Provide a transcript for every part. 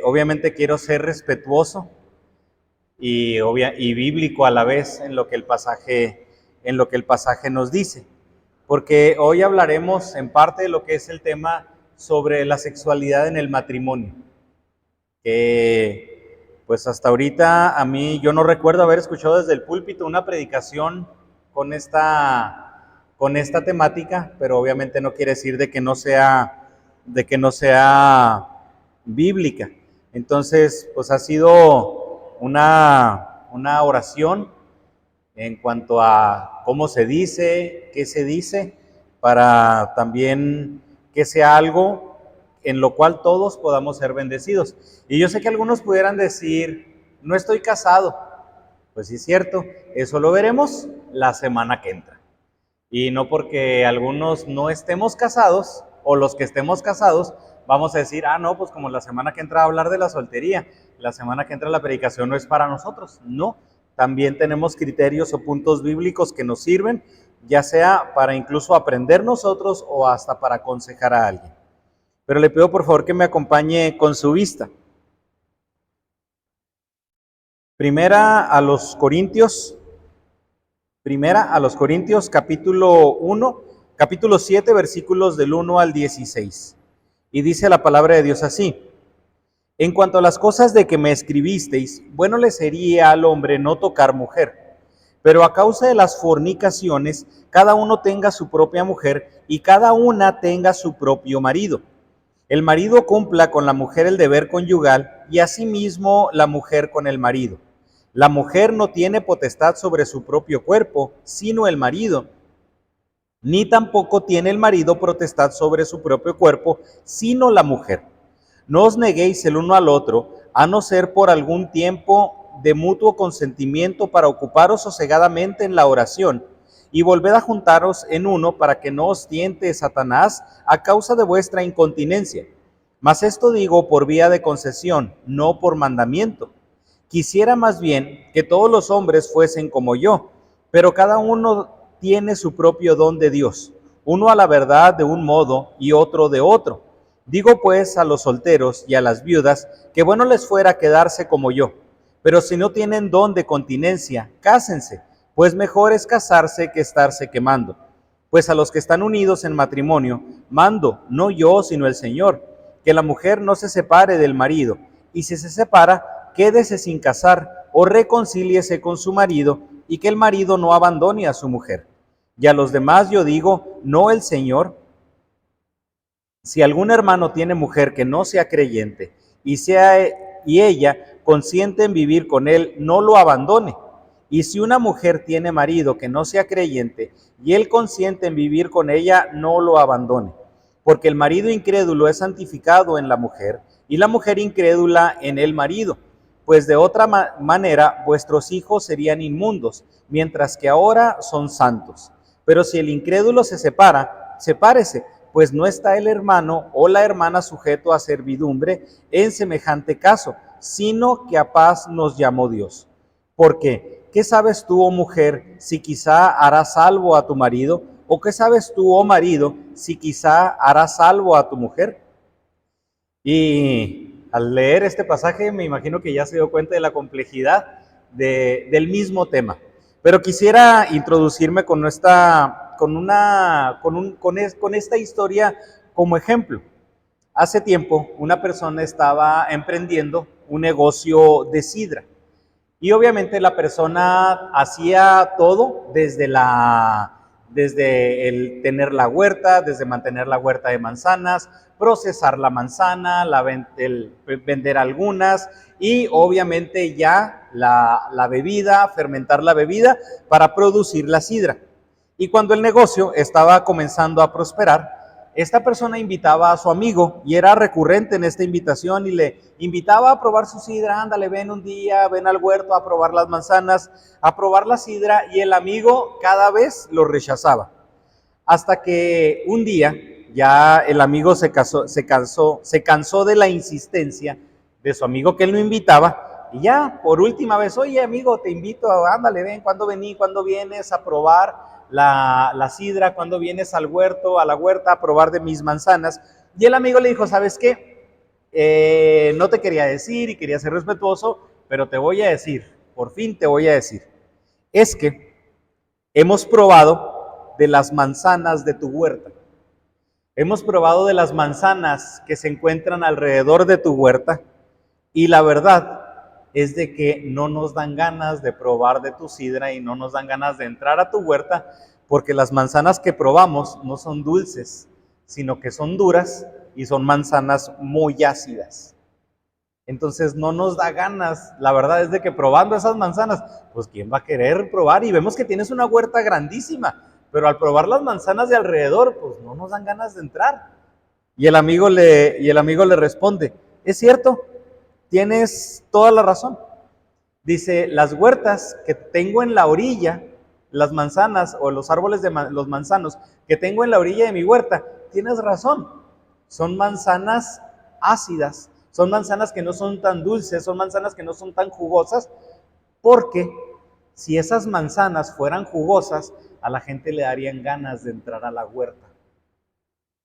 obviamente quiero ser respetuoso y bíblico a la vez en lo que el pasaje nos dice, porque hoy hablaremos en parte de lo que es el tema sobre la sexualidad en el matrimonio, que pues hasta ahorita yo no recuerdo haber escuchado desde el púlpito una predicación con esta temática, pero obviamente no quiere decir de que no sea bíblica. Entonces, pues ha sido una oración en cuanto a cómo se dice, qué se dice, para también que sea algo en lo cual todos podamos ser bendecidos. Y yo sé que algunos pudieran decir, no estoy casado. Pues sí es cierto, eso lo veremos la semana que entra. Y no porque algunos no estemos casados, o los que estemos casados, vamos a decir, no, pues como la semana que entra a hablar de la soltería, la semana que entra la predicación no es para nosotros. No, también tenemos criterios o puntos bíblicos que nos sirven, ya sea para incluso aprender nosotros o hasta para aconsejar a alguien. Pero le pido por favor que me acompañe con su vista. Primera a los Corintios capítulo 7, versículos del 1 al 16. Y dice la palabra de Dios así: en cuanto a las cosas de que me escribisteis, bueno le sería al hombre no tocar mujer, pero a causa de las fornicaciones, cada uno tenga su propia mujer y cada una tenga su propio marido. El marido cumpla con la mujer el deber conyugal y asimismo la mujer con el marido. La mujer no tiene potestad sobre su propio cuerpo, sino el marido, ni tampoco tiene el marido potestad sobre su propio cuerpo, sino la mujer. No os neguéis el uno al otro, a no ser por algún tiempo de mutuo consentimiento para ocuparos sosegadamente en la oración, y volved a juntaros en uno para que no os tiente Satanás a causa de vuestra incontinencia. Mas esto digo por vía de concesión, no por mandamiento. Quisiera más bien que todos los hombres fuesen como yo, pero cada uno tiene su propio don de Dios, uno a la verdad de un modo y otro de otro. Digo pues a los solteros y a las viudas que bueno les fuera quedarse como yo, pero si no tienen don de continencia, cásense, pues mejor es casarse que estarse quemando. Pues a los que están unidos en matrimonio, mando, no yo, sino el Señor, que la mujer no se separe del marido, y si se separa, quédese sin casar o reconcíliese con su marido, y que el marido no abandone a su mujer. Y a los demás yo digo, no el Señor. Si algún hermano tiene mujer que no sea creyente, y ella consiente en vivir con él, no lo abandone. Y si una mujer tiene marido que no sea creyente, y él consiente en vivir con ella, no lo abandone. Porque el marido incrédulo es santificado en la mujer, y la mujer incrédula en el marido. Pues de otra manera vuestros hijos serían inmundos, mientras que ahora son santos. Pero si el incrédulo se separa, sepárese, pues no está el hermano o la hermana sujeto a servidumbre en semejante caso, sino que a paz nos llamó Dios. Porque, ¿qué sabes tú, oh mujer, si quizá harás salvo a tu marido? ¿O qué sabes tú, oh marido, si quizá harás salvo a tu mujer? Y al leer este pasaje me imagino que ya se dio cuenta de la complejidad del mismo tema. Pero quisiera introducirme con esta historia como ejemplo. Hace tiempo una persona estaba emprendiendo un negocio de sidra. Y obviamente la persona hacía todo desde el tener la huerta, desde mantener la huerta de manzanas, procesar la manzana, vender algunas y obviamente ya la bebida, fermentar la bebida para producir la sidra. Y cuando el negocio estaba comenzando a prosperar, esta persona invitaba a su amigo y era recurrente en esta invitación y le invitaba a probar su sidra. Ándale, ven un día, ven al huerto a probar las manzanas, a probar la sidra, y el amigo cada vez lo rechazaba. Hasta que un día ya el amigo se cansó de la insistencia de su amigo que él lo invitaba, y ya por última vez, oye amigo, te invito, ándale, ven, ¿cuándo vienes a probar la sidra? ¿Cuándo vienes al huerto, a la huerta a probar de mis manzanas? Y el amigo le dijo, ¿sabes qué? no te quería decir y quería ser respetuoso, pero te voy a decir, por fin te voy a decir, es que hemos probado de las manzanas de tu huerta. Hemos probado de las manzanas que se encuentran alrededor de tu huerta y la verdad es de que no nos dan ganas de probar de tu sidra y no nos dan ganas de entrar a tu huerta porque las manzanas que probamos no son dulces, sino que son duras y son manzanas muy ácidas. Entonces no nos da ganas, la verdad es de que probando esas manzanas, pues ¿quién va a querer probar? Y vemos que tienes una huerta grandísima, pero al probar las manzanas de alrededor, pues no nos dan ganas de entrar. Y el amigo le responde, es cierto, tienes toda la razón. Dice, las huertas que tengo en la orilla, las manzanas o los árboles de los manzanos que tengo en la orilla de mi huerta, tienes razón, son manzanas ácidas, son manzanas que no son tan dulces, son manzanas que no son tan jugosas, porque si esas manzanas fueran jugosas, a la gente le darían ganas de entrar a la huerta.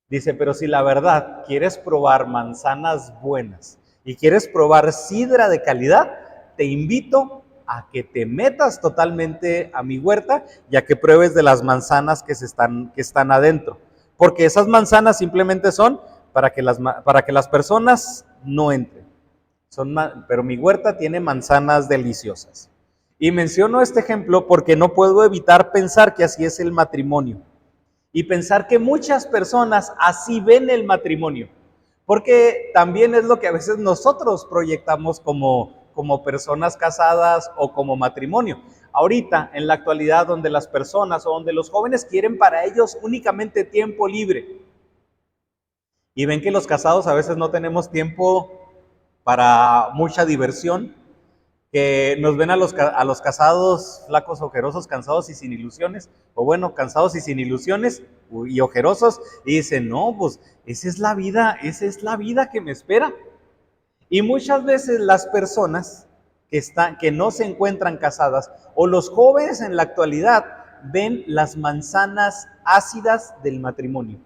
Dice, pero si la verdad quieres probar manzanas buenas y quieres probar sidra de calidad, te invito a que te metas totalmente a mi huerta y a que pruebes de las manzanas que están adentro. Porque esas manzanas simplemente son para que las personas no entren. Pero mi huerta tiene manzanas deliciosas. Y menciono este ejemplo porque no puedo evitar pensar que así es el matrimonio. Y pensar que muchas personas así ven el matrimonio. Porque también es lo que a veces nosotros proyectamos como personas casadas o como matrimonio. Ahorita, en la actualidad, donde las personas o donde los jóvenes quieren para ellos únicamente tiempo libre. Y ven que los casados a veces no tenemos tiempo para mucha diversión, que nos ven a los casados flacos, ojerosos, cansados y sin ilusiones, o bueno, cansados y sin ilusiones y ojerosos, y dicen, no, pues esa es la vida que me espera. Y muchas veces las personas que no se encuentran casadas, o los jóvenes en la actualidad, ven las manzanas ácidas del matrimonio.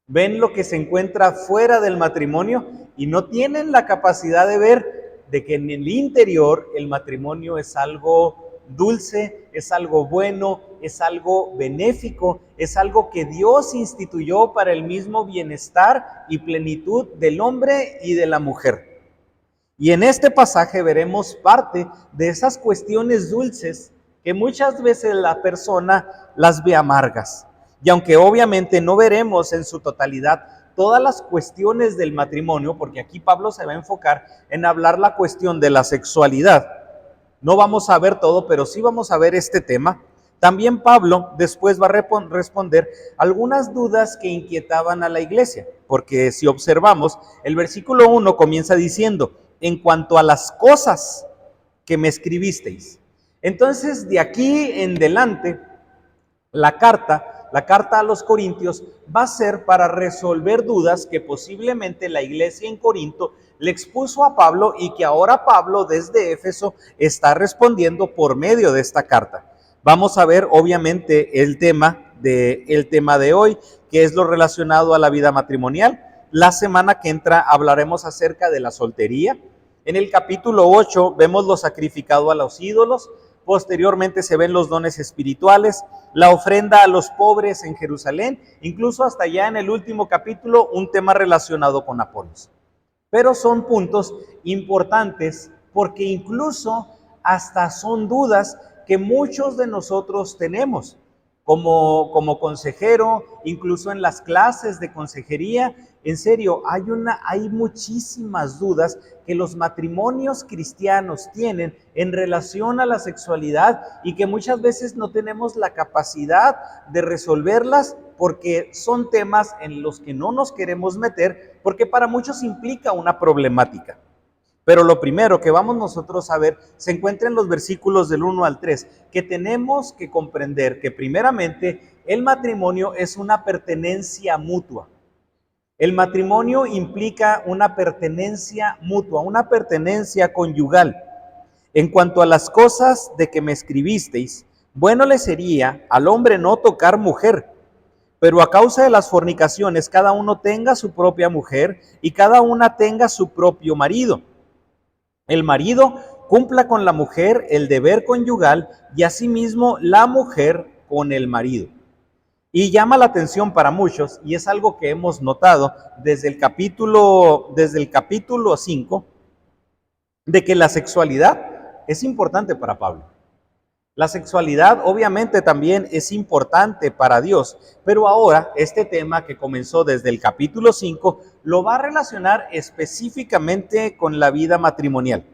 Ven lo que se encuentra fuera del matrimonio y no tienen la capacidad de ver de que en el interior el matrimonio es algo dulce, es algo bueno, es algo benéfico, es algo que Dios instituyó para el mismo bienestar y plenitud del hombre y de la mujer. Y en este pasaje veremos parte de esas cuestiones dulces que muchas veces la persona las ve amargas. Y aunque obviamente no veremos en su totalidad todas las cuestiones del matrimonio, porque aquí Pablo se va a enfocar en hablar la cuestión de la sexualidad, no vamos a ver todo, pero sí vamos a ver este tema. También Pablo después va a responder algunas dudas que inquietaban a la iglesia, porque si observamos, el versículo 1 comienza diciendo, en cuanto a las cosas que me escribisteis. Entonces, de aquí en adelante, la carta a los Corintios va a ser para resolver dudas que posiblemente la iglesia en Corinto le expuso a Pablo y que ahora Pablo desde Éfeso está respondiendo por medio de esta carta. Vamos a ver obviamente el tema de hoy, que es lo relacionado a la vida matrimonial. La semana que entra hablaremos acerca de la soltería. En el capítulo 8 vemos lo sacrificado a los ídolos. Posteriormente se ven los dones espirituales, la ofrenda a los pobres en Jerusalén, incluso hasta ya en el último capítulo un tema relacionado con Apolos. Pero son puntos importantes porque incluso hasta son dudas que muchos de nosotros tenemos. Como consejero, incluso en las clases de consejería, en serio, hay muchísimas dudas que los matrimonios cristianos tienen en relación a la sexualidad y que muchas veces no tenemos la capacidad de resolverlas porque son temas en los que no nos queremos meter, porque para muchos implica una problemática. Pero lo primero que vamos nosotros a ver se encuentra en los versículos del 1 al 3, que tenemos que comprender que primeramente el matrimonio es una pertenencia mutua. El matrimonio implica una pertenencia mutua, una pertenencia conyugal. En cuanto a las cosas de que me escribisteis, bueno le sería al hombre no tocar mujer, Pero a causa de las fornicaciones, cada uno tenga su propia mujer y cada una tenga su propio marido. El marido cumpla con la mujer el deber conyugal y asimismo la mujer con el marido. Y llama la atención para muchos, y es algo que hemos notado desde el capítulo 5, de que la sexualidad es importante para Pablo. La sexualidad obviamente también es importante para Dios, pero ahora este tema que comenzó desde el capítulo 5 lo va a relacionar específicamente con la vida matrimonial.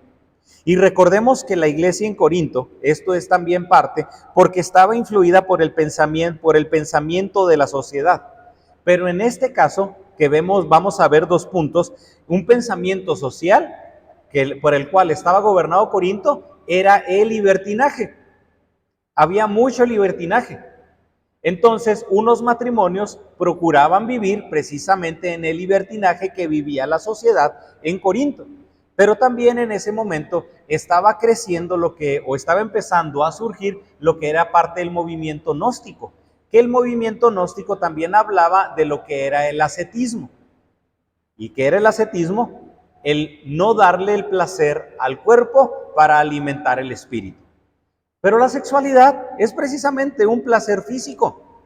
Y recordemos que la iglesia en Corinto, esto es también parte, porque estaba influida por el pensamiento de la sociedad. Pero en este caso, que vamos a ver dos puntos: un pensamiento social por el cual estaba gobernado Corinto era el libertinaje. Había mucho libertinaje. Entonces, unos matrimonios procuraban vivir precisamente en el libertinaje que vivía la sociedad en Corinto. Pero también en ese momento estaba creciendo o estaba empezando a surgir lo que era parte del movimiento gnóstico, que el movimiento gnóstico también hablaba de lo que era el ascetismo. ¿Y qué era el ascetismo? El no darle el placer al cuerpo para alimentar el espíritu. Pero la sexualidad es precisamente un placer físico.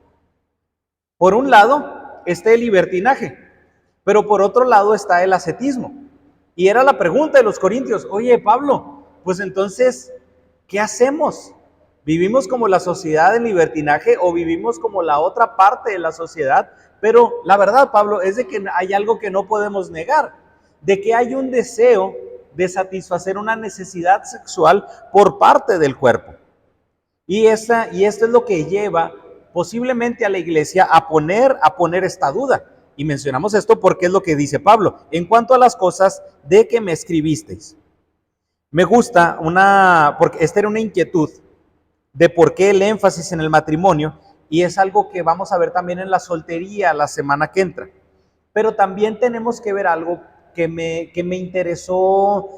Por un lado está el libertinaje, pero por otro lado está el ascetismo. Y era la pregunta de los corintios: oye, Pablo, pues entonces, ¿qué hacemos? ¿Vivimos como la sociedad del libertinaje o vivimos como la otra parte de la sociedad? Pero la verdad, Pablo, es de que hay algo que no podemos negar, de que hay un deseo de satisfacer una necesidad sexual por parte del cuerpo. Y esto es lo que lleva posiblemente a la iglesia a poner esta duda. Y mencionamos esto porque es lo que dice Pablo: en cuanto a las cosas de que me escribisteis. Me gusta porque esta era una inquietud de por qué el énfasis en el matrimonio, y es algo que vamos a ver también en la soltería la semana que entra. Pero también tenemos que ver algo que me interesó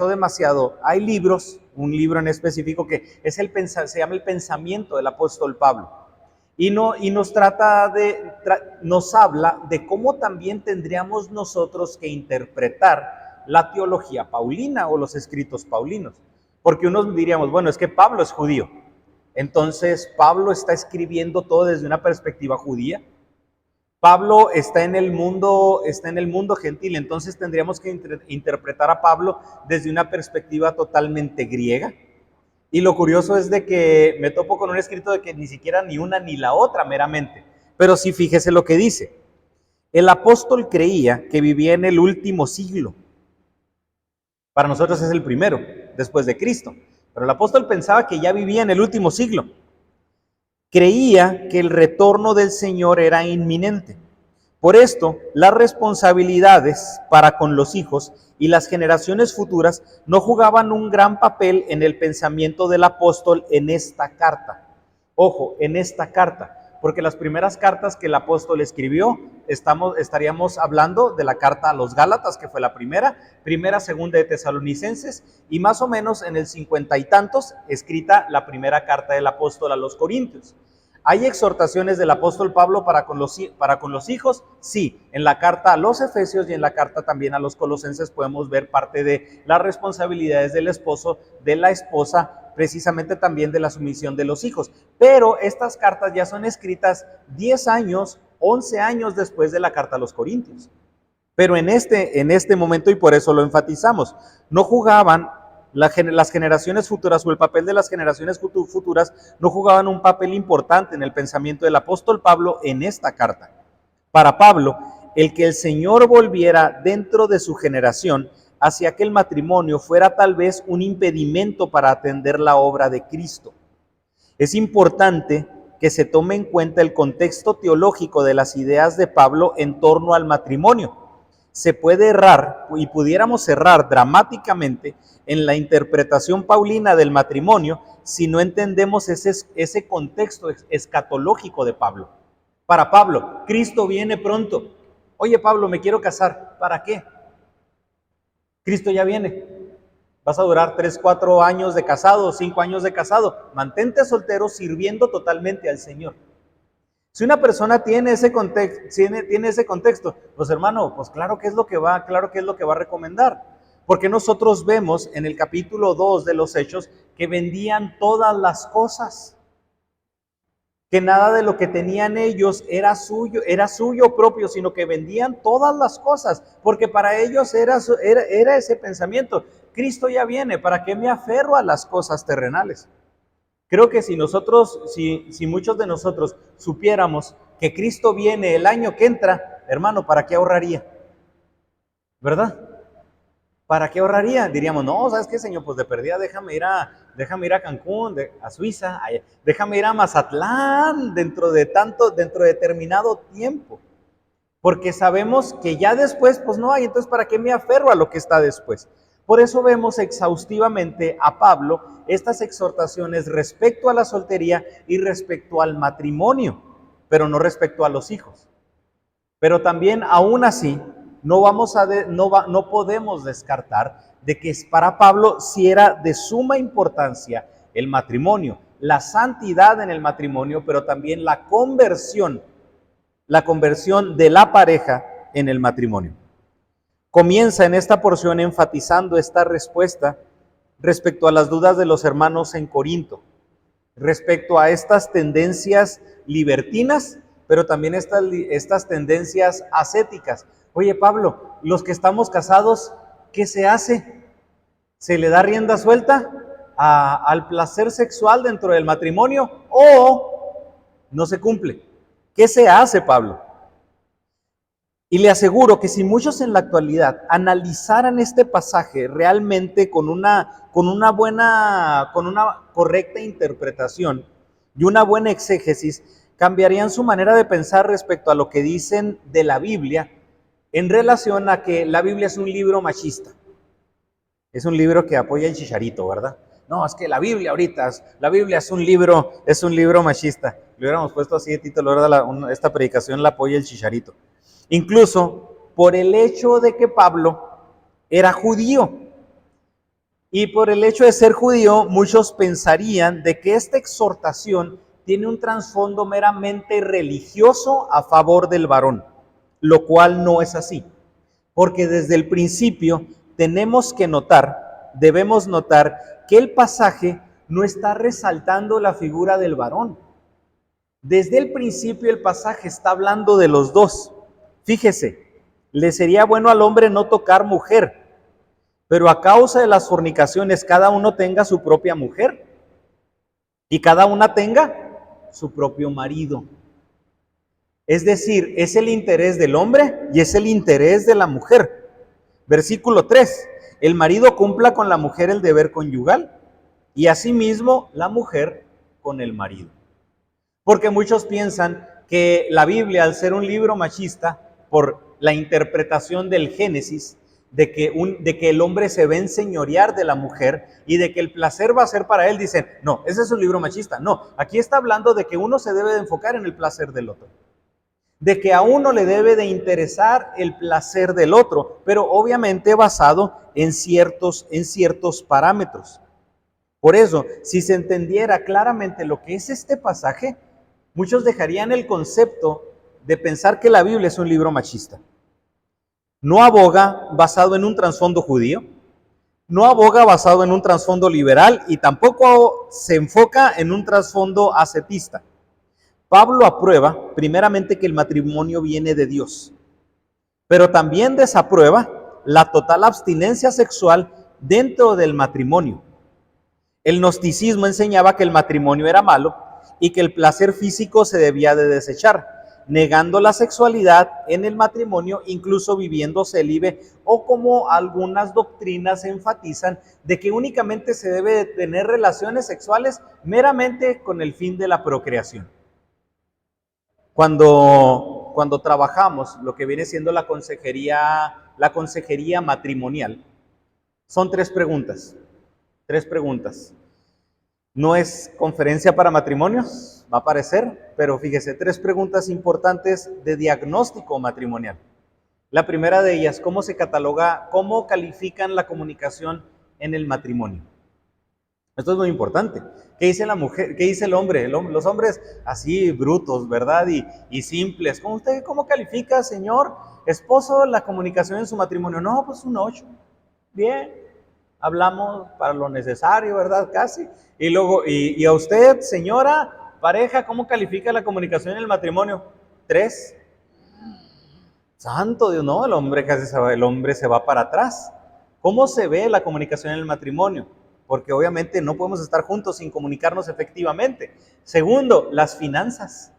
demasiado. Hay libros, un libro en específico que es se llama El pensamiento del apóstol Pablo. Y nos habla de cómo también tendríamos nosotros que interpretar la teología paulina o los escritos paulinos. Porque unos diríamos, bueno, es que Pablo es judío. Entonces, Pablo está escribiendo todo desde una perspectiva judía. Pablo está en el mundo gentil, entonces tendríamos que interpretar a Pablo desde una perspectiva totalmente griega. Y lo curioso es de que me topo con un escrito de que ni siquiera ni una ni la otra meramente. Pero sí, fíjese lo que dice. El apóstol creía que vivía en el último siglo. Para nosotros es el primero, después de Cristo. Pero el apóstol pensaba que ya vivía en el último siglo. Creía que el retorno del Señor era inminente. Por esto, las responsabilidades para con los hijos y las generaciones futuras no jugaban un gran papel en el pensamiento del apóstol en esta carta. Ojo, en esta carta, porque las primeras cartas que el apóstol escribió, estaríamos hablando de la carta a los Gálatas, que fue la primera, segunda de Tesalonicenses, y más o menos en el 50 y tantos, escrita la primera carta del apóstol a los Corintios. ¿Hay exhortaciones del apóstol Pablo para con los hijos? Sí, en la carta a los Efesios y en la carta también a los Colosenses podemos ver parte de las responsabilidades del esposo, de la esposa, precisamente también de la sumisión de los hijos. Pero estas cartas ya son escritas 10 años, 11 años después de la carta a los Corintios. Pero en este momento, y por eso lo enfatizamos, no jugaban las generaciones futuras, o el papel de las generaciones futuras no jugaban un papel importante en el pensamiento del apóstol Pablo en esta carta. Para Pablo, el que el Señor volviera dentro de su generación hacia que el matrimonio fuera tal vez un impedimento para atender la obra de Cristo. Es importante que se tome en cuenta el contexto teológico de las ideas de Pablo en torno al matrimonio. Se puede errar, y pudiéramos errar dramáticamente en la interpretación paulina del matrimonio si no entendemos ese contexto escatológico de Pablo. Para Pablo, Cristo viene pronto. Oye, Pablo, me quiero casar. ¿Para qué? Cristo ya viene. Vas a durar 3, 4 años de casado, 5 años de casado. Mantente soltero sirviendo totalmente al Señor. Si una persona tiene ese contexto, tiene ese contexto, pues hermano, pues claro que es lo que va, claro que es lo que va a recomendar. Porque nosotros vemos en el capítulo 2 de los Hechos que vendían todas las cosas, que nada de lo que tenían ellos era suyo propio, sino que vendían todas las cosas, porque para ellos era ese pensamiento: Cristo ya viene, ¿para qué me aferro a las cosas terrenales? Creo que si muchos de nosotros supiéramos que Cristo viene el año que entra, hermano, ¿para qué ahorraría? ¿Verdad? ¿Para qué ahorraría? Diríamos, no, ¿sabes qué, Señor? Pues de perdida déjame ir a Cancún, a Suiza, déjame ir a Mazatlán dentro de determinado tiempo. Porque sabemos que ya después, pues no hay, entonces ¿para qué me aferro a lo que está después? Por eso vemos exhaustivamente a Pablo estas exhortaciones respecto a la soltería y respecto al matrimonio, pero no respecto a los hijos. Pero también, aún así, no podemos descartar de que para Pablo sí era de suma importancia el matrimonio, la santidad en el matrimonio, pero también la conversión de la pareja en el matrimonio. Comienza en esta porción enfatizando esta respuesta respecto a las dudas de los hermanos en Corinto, respecto a estas tendencias libertinas, pero también estas tendencias ascéticas. Oye, Pablo, los que estamos casados, ¿qué se hace? ¿Se le da rienda suelta al placer sexual dentro del matrimonio o no se cumple? ¿Qué se hace, Pablo? Y le aseguro que si muchos en la actualidad analizaran este pasaje realmente con una correcta interpretación y una buena exégesis, cambiarían su manera de pensar respecto a lo que dicen de la Biblia en relación a que la Biblia es un libro machista. Es un libro que apoya el chicharito, ¿verdad? No, es que la Biblia es un libro machista. Le hubiéramos puesto así de título, ¿verdad? Esta predicación la apoya el chicharito. Incluso por el hecho de que Pablo era judío. Y por el hecho de ser judío, muchos pensarían de que esta exhortación tiene un trasfondo meramente religioso a favor del varón, lo cual no es así. Porque desde el principio debemos notar que el pasaje no está resaltando la figura del varón. Desde el principio el pasaje está hablando de los dos. Fíjese, le sería bueno al hombre no tocar mujer, pero a causa de las fornicaciones cada uno tenga su propia mujer y cada una tenga su propio marido. Es decir, es el interés del hombre y es el interés de la mujer. Versículo 3, el marido cumpla con la mujer el deber conyugal y asimismo la mujer con el marido. Porque muchos piensan que la Biblia, al ser un libro machista, por la interpretación del Génesis, de que el hombre se va a enseñorear de la mujer y de que el placer va a ser para él, dicen, no, ese es un libro machista. No, aquí está hablando de que uno se debe de enfocar en el placer del otro, de que a uno le debe de interesar el placer del otro, pero obviamente basado en ciertos parámetros. Por eso, si se entendiera claramente lo que es este pasaje, muchos dejarían el concepto de pensar que la Biblia es un libro machista. No aboga basado en un trasfondo judío, no aboga basado en un trasfondo liberal y tampoco se enfoca en un trasfondo ascetista. Pablo aprueba primeramente que el matrimonio viene de Dios, pero también desaprueba la total abstinencia sexual dentro del matrimonio. El gnosticismo enseñaba que el matrimonio era malo y que el placer físico se debía de desechar, negando la sexualidad en el matrimonio, incluso viviendo célibe, o como algunas doctrinas enfatizan, de que únicamente se debe de tener relaciones sexuales meramente con el fin de la procreación. Cuando trabajamos lo que viene siendo la consejería matrimonial, son tres preguntas. No es conferencia para matrimonios, va a parecer, pero fíjese, tres preguntas importantes de diagnóstico matrimonial. La primera de ellas, ¿cómo califican la comunicación en el matrimonio? Esto es muy importante. ¿Qué dice la mujer? ¿Qué dice el hombre? Los hombres así brutos, ¿verdad? Y simples. ¿Cómo califica, señor esposo, la comunicación en su matrimonio? No, pues un 8. Bien, hablamos para lo necesario, ¿verdad? Casi. Y luego, y a usted, señora, pareja, ¿cómo califica la comunicación en el matrimonio? 3. Santo Dios, no, el hombre se va para atrás. ¿Cómo se ve la comunicación en el matrimonio? Porque obviamente no podemos estar juntos sin comunicarnos efectivamente. Segundo, las finanzas.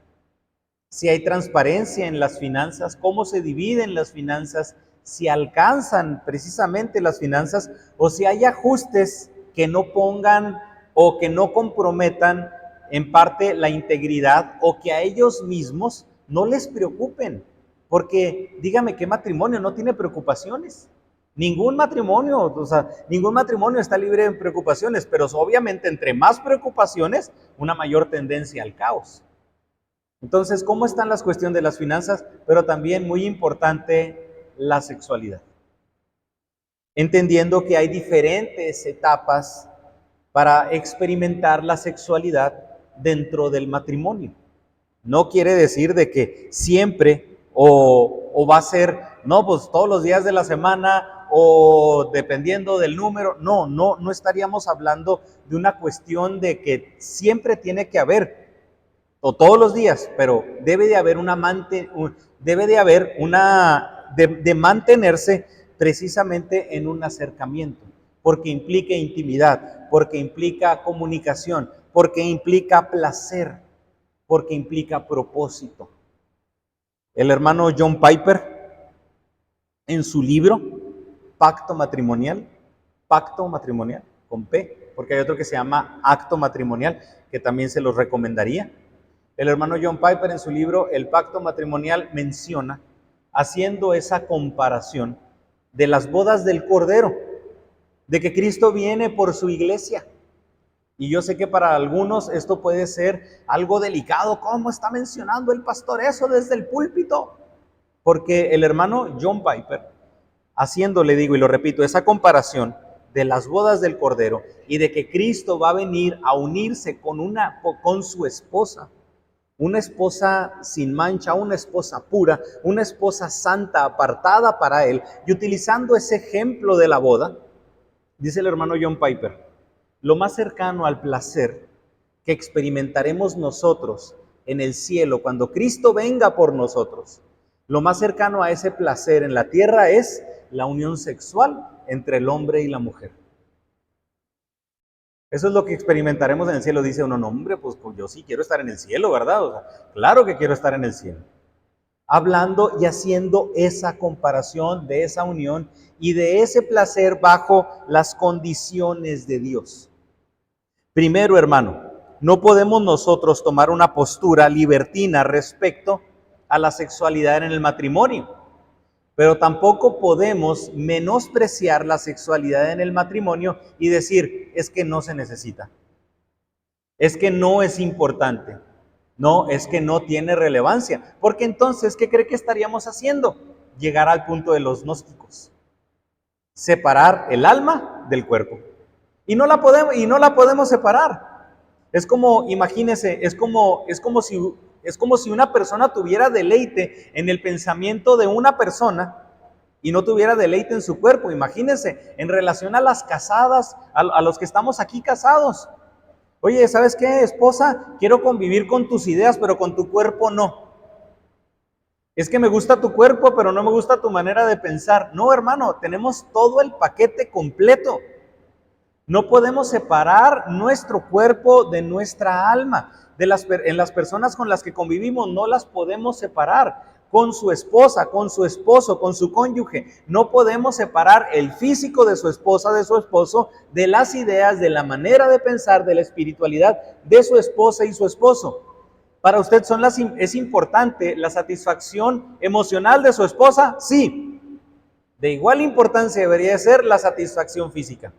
Si hay transparencia en las finanzas, cómo se dividen las finanzas, si alcanzan precisamente las finanzas o si hay ajustes que no pongan o que no comprometan en parte la integridad o que a ellos mismos no les preocupen. Porque dígame, ¿qué matrimonio no tiene preocupaciones? Ningún matrimonio, o sea, ningún matrimonio está libre de preocupaciones, pero obviamente entre más preocupaciones, una mayor tendencia al caos. Entonces, ¿cómo están las cuestiones de las finanzas? Pero también muy importante, la sexualidad. Entendiendo que hay diferentes etapas para experimentar la sexualidad dentro del matrimonio. No quiere decir de que siempre o va a ser, no, pues todos los días de la semana o dependiendo del número. No estaríamos hablando de una cuestión de que siempre tiene que haber o todos los días, pero debe de haber de mantenerse precisamente en un acercamiento, porque implica intimidad, porque implica comunicación, porque implica placer, porque implica propósito. El hermano John Piper, en su libro Pacto Matrimonial, con P, porque hay otro que se llama Acto Matrimonial, que también se los recomendaría. El hermano John Piper en su libro El Pacto Matrimonial menciona, haciendo esa comparación de las bodas del Cordero, de que Cristo viene por su iglesia. Y yo sé que para algunos esto puede ser algo delicado. ¿Cómo está mencionando el pastor eso desde el púlpito? Porque el hermano John Piper, haciendo, le digo y lo repito, esa comparación de las bodas del Cordero y de que Cristo va a venir a unirse con su esposa, una esposa sin mancha, una esposa pura, una esposa santa, apartada para Él, y utilizando ese ejemplo de la boda, dice el hermano John Piper, lo más cercano al placer que experimentaremos nosotros en el cielo cuando Cristo venga por nosotros, lo más cercano a ese placer en la tierra es la unión sexual entre el hombre y la mujer. Eso es lo que experimentaremos en el cielo. Dice uno, no, hombre, pues yo sí quiero estar en el cielo, ¿verdad? O sea, claro que quiero estar en el cielo. Hablando y haciendo esa comparación de esa unión y de ese placer bajo las condiciones de Dios. Primero, hermano, no podemos nosotros tomar una postura libertina respecto a la sexualidad en el matrimonio. Pero tampoco podemos menospreciar la sexualidad en el matrimonio y decir, es que no se necesita, es que no es importante, no, es que no tiene relevancia. Porque entonces, ¿qué cree que estaríamos haciendo? Llegar al punto de los gnósticos, separar el alma del cuerpo. Y no la podemos separar. Es como, imagínense, es como si una persona tuviera deleite en el pensamiento de una persona y no tuviera deleite en su cuerpo. Imagínense, en relación a las casadas, a los que estamos aquí casados. Oye, ¿sabes qué, esposa? Quiero convivir con tus ideas, pero con tu cuerpo no. Es que me gusta tu cuerpo, pero no me gusta tu manera de pensar. No, hermano, tenemos todo el paquete completo. No podemos separar nuestro cuerpo de nuestra alma. En las personas con las que convivimos no las podemos separar. Con su esposa, con su esposo, con su cónyuge. No podemos separar el físico de su esposa, de su esposo, de las ideas, de la manera de pensar, de la espiritualidad de su esposa y su esposo. Para usted es importante la satisfacción emocional de su esposa, sí. De igual importancia debería ser la satisfacción física.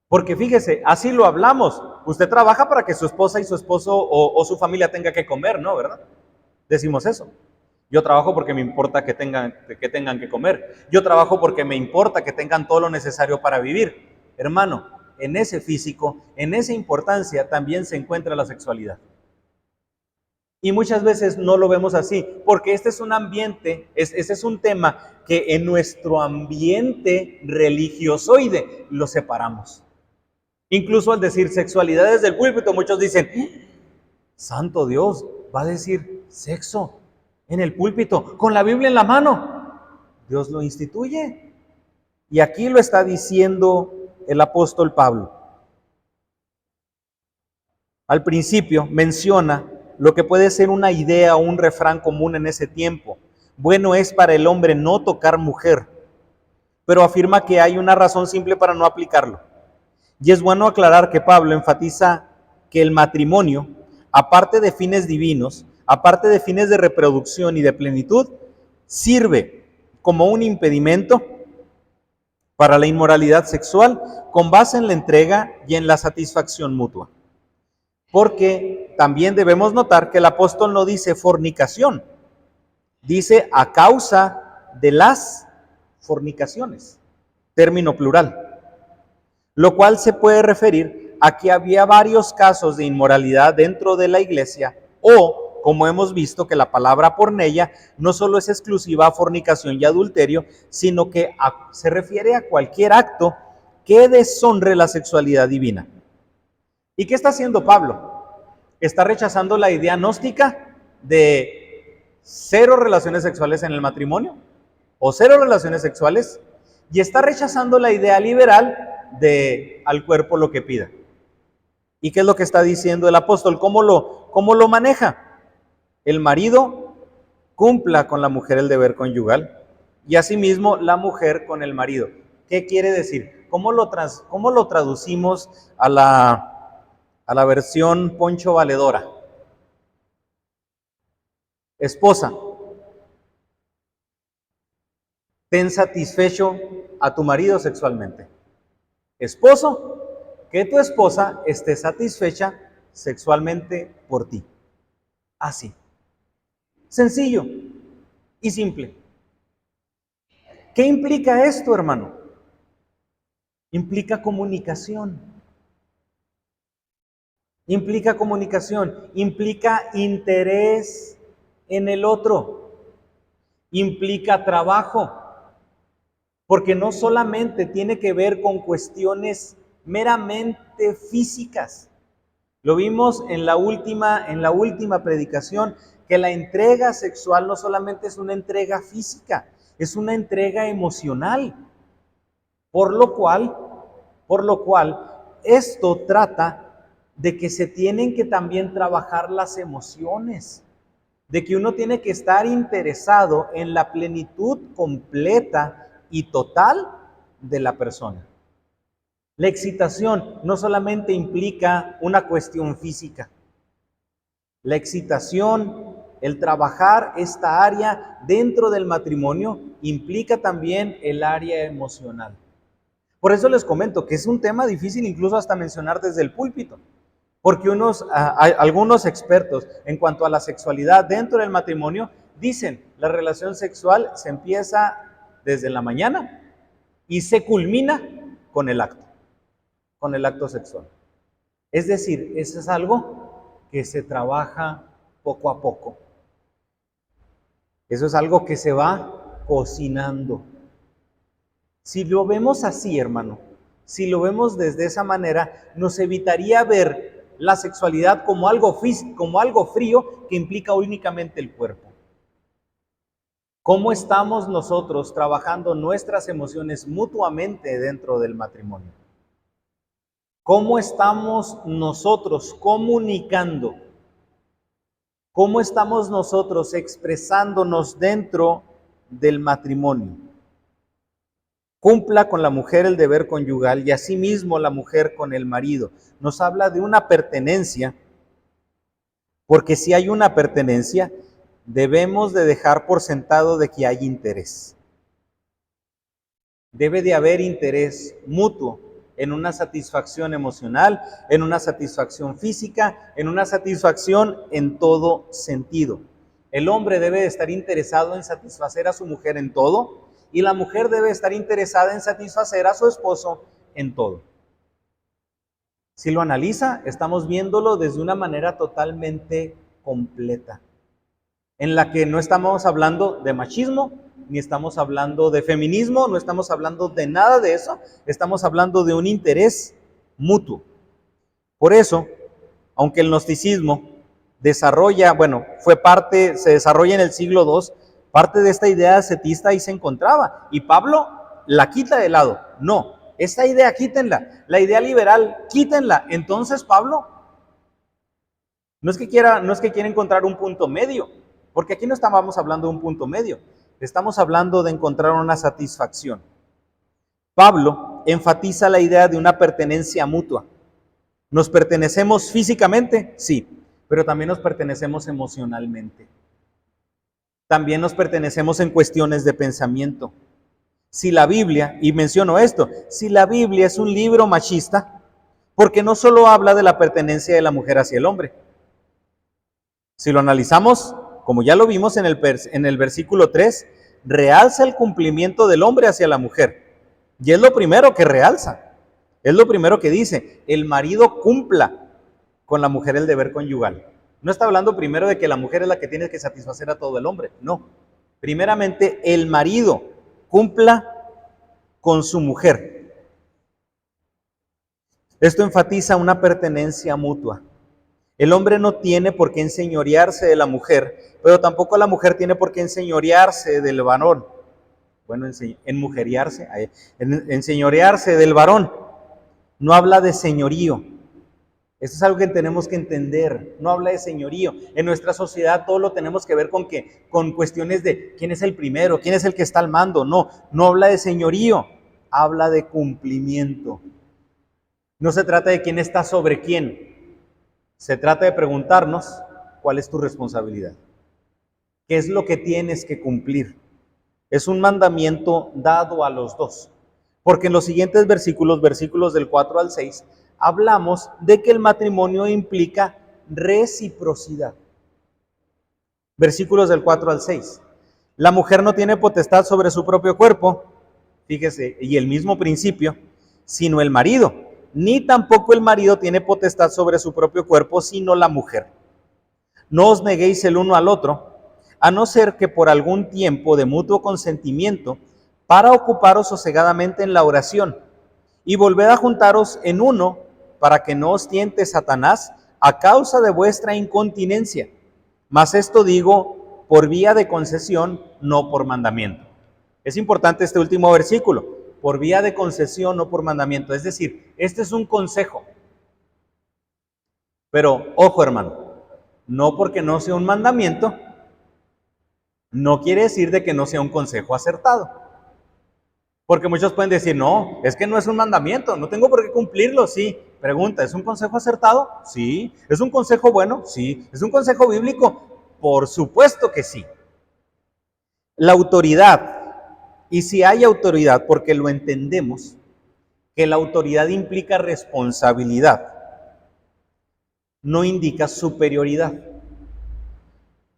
Porque fíjese, así lo hablamos. Usted trabaja para que su esposa y su esposo o su familia tenga que comer, ¿no? ¿Verdad? Decimos eso. Yo trabajo porque me importa que tengan que comer. Yo trabajo porque me importa que tengan todo lo necesario para vivir. Hermano, en ese físico, en esa importancia, también se encuentra la sexualidad. Y muchas veces no lo vemos así, porque este es un ambiente, este es un tema que en nuestro ambiente religiosoide lo separamos. Incluso al decir sexualidad desde el púlpito, muchos dicen, santo Dios, va a decir sexo en el púlpito, con la Biblia en la mano. Dios lo instituye. Y aquí lo está diciendo el apóstol Pablo. Al principio menciona lo que puede ser una idea o un refrán común en ese tiempo. Bueno es para el hombre no tocar mujer, pero afirma que hay una razón simple para no aplicarlo. Y es bueno aclarar que Pablo enfatiza que el matrimonio, aparte de fines divinos, aparte de fines de reproducción y de plenitud, sirve como un impedimento para la inmoralidad sexual con base en la entrega y en la satisfacción mutua. Porque también debemos notar que el apóstol no dice fornicación, dice a causa de las fornicaciones, término plural, lo cual se puede referir a que había varios casos de inmoralidad dentro de la iglesia o, como hemos visto, que la palabra porneia no solo es exclusiva a fornicación y adulterio, sino que se refiere a cualquier acto que deshonre la sexualidad divina. ¿Y qué está haciendo Pablo? Está rechazando la idea gnóstica de 0 relaciones sexuales en el matrimonio o 0 relaciones sexuales, y está rechazando la idea liberal de al cuerpo lo que pida. ¿Y qué es lo que está diciendo el apóstol? ¿Cómo lo maneja? El marido cumpla con la mujer el deber conyugal y asimismo la mujer con el marido. ¿Qué quiere decir? ¿Cómo lo traducimos a la versión Poncho Valedora? Esposa, ten satisfecho a tu marido sexualmente. Esposo, que tu esposa esté satisfecha sexualmente por ti. Así. Sencillo y simple. ¿Qué implica esto, hermano? Implica comunicación. Implica comunicación, implica interés en el otro, implica trabajo, porque no solamente tiene que ver con cuestiones meramente físicas. Lo vimos en la última predicación, que la entrega sexual no solamente es una entrega física, es una entrega emocional. Por lo cual, esto trata de que se tienen que también trabajar las emociones, de que uno tiene que estar interesado en la plenitud completa y total de la persona. La excitación no solamente implica una cuestión física. La excitación, el trabajar esta área dentro del matrimonio, implica también el área emocional. Por eso les comento que es un tema difícil incluso hasta mencionar desde el púlpito, porque algunos expertos en cuanto a la sexualidad dentro del matrimonio dicen la relación sexual se empieza desde la mañana y se culmina con el acto sexual. Es decir, eso es algo que se trabaja poco a poco. Eso es algo que se va cocinando. Si lo vemos así, hermano, si lo vemos desde esa manera, nos evitaría ver la sexualidad como algo frío que implica únicamente el cuerpo. ¿Cómo estamos nosotros trabajando nuestras emociones mutuamente dentro del matrimonio? ¿Cómo estamos nosotros comunicando? ¿Cómo estamos nosotros expresándonos dentro del matrimonio? Cumpla con la mujer el deber conyugal y asimismo la mujer con el marido. Nos habla de una pertenencia, porque si hay una pertenencia, debemos de dejar por sentado de que hay interés. Debe de haber interés mutuo en una satisfacción emocional, en una satisfacción física, en una satisfacción en todo sentido. El hombre debe de estar interesado en satisfacer a su mujer en todo, y la mujer debe estar interesada en satisfacer a su esposo en todo. Si lo analiza, estamos viéndolo desde una manera totalmente completa, en la que no estamos hablando de machismo, ni estamos hablando de feminismo, no estamos hablando de nada de eso, estamos hablando de un interés mutuo. Por eso, aunque el gnosticismo se desarrolla en el siglo II, parte de esta idea ascetista ahí se encontraba, y Pablo la quita de lado. No, esta idea quítenla, la idea liberal quítenla. Entonces Pablo no es que quiera encontrar un punto medio, porque aquí no estábamos hablando de un punto medio, estamos hablando de encontrar una satisfacción. Pablo enfatiza la idea de una pertenencia mutua. ¿Nos pertenecemos físicamente? Sí, pero también nos pertenecemos emocionalmente. También nos pertenecemos en cuestiones de pensamiento. Si la Biblia, y menciono esto, si la Biblia es un libro machista, porque no solo habla de la pertenencia de la mujer hacia el hombre. Si lo analizamos, como ya lo vimos en el versículo 3, realza el cumplimiento del hombre hacia la mujer. Y es lo primero que realza. Es lo primero que dice, el marido cumpla con la mujer el deber conyugal. No está hablando primero de que la mujer es la que tiene que satisfacer a todo el hombre, no. Primeramente, el marido cumpla con su mujer. Esto enfatiza una pertenencia mutua. El hombre no tiene por qué enseñorearse de la mujer, pero tampoco la mujer tiene por qué enseñorearse del varón. Bueno, enseñorearse del varón. No habla de señorío. Esto es algo que tenemos que entender. No habla de señorío. En nuestra sociedad todo lo tenemos que ver con cuestiones de quién es el primero, quién es el que está al mando. No habla de señorío. Habla de cumplimiento. No se trata de quién está sobre quién. Se trata de preguntarnos cuál es tu responsabilidad. ¿Qué es lo que tienes que cumplir? Es un mandamiento dado a los dos. Porque en los siguientes versículos del 4 al 6, hablamos de que el matrimonio implica reciprocidad. Versículos del 4 al 6. La mujer no tiene potestad sobre su propio cuerpo, fíjese, y el mismo principio, sino el marido. Ni tampoco el marido tiene potestad sobre su propio cuerpo, sino la mujer. No os neguéis el uno al otro, a no ser que por algún tiempo de mutuo consentimiento, para ocuparos sosegadamente en la oración, y volved a juntaros en uno, para que no os tiente Satanás a causa de vuestra incontinencia. Mas esto digo por vía de concesión, no por mandamiento. Es importante este último versículo, por vía de concesión, no por mandamiento. Es decir, este es un consejo. Pero, ojo hermano, no porque no sea un mandamiento, no quiere decir de que no sea un consejo acertado. Porque muchos pueden decir, no, es que no es un mandamiento, no tengo por qué cumplirlo. Sí, pregunta, ¿es un consejo acertado? Sí. ¿Es un consejo bueno? Sí. ¿Es un consejo bíblico? Por supuesto que sí. La autoridad, y si hay autoridad, porque lo entendemos, que la autoridad implica responsabilidad, no indica superioridad.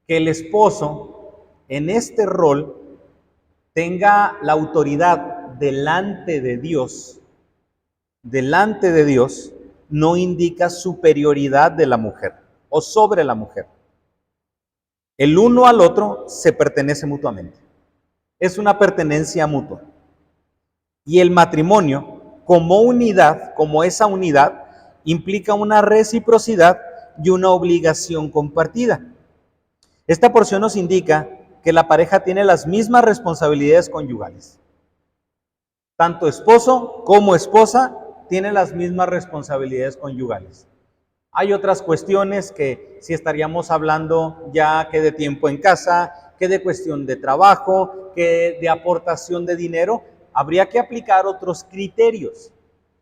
Que el esposo en este rol tenga la autoridad delante de Dios, no indica superioridad de la mujer o sobre la mujer. El uno al otro se pertenece mutuamente. Es una pertenencia mutua. Y el matrimonio, como unidad, como esa unidad, implica una reciprocidad y una obligación compartida. Esta porción nos indica que la pareja tiene las mismas responsabilidades conyugales. Tanto esposo como esposa tienen las mismas responsabilidades conyugales. Hay otras cuestiones que sí estaríamos hablando ya que de tiempo en casa, que de cuestión de trabajo, que de aportación de dinero. Habría que aplicar otros criterios.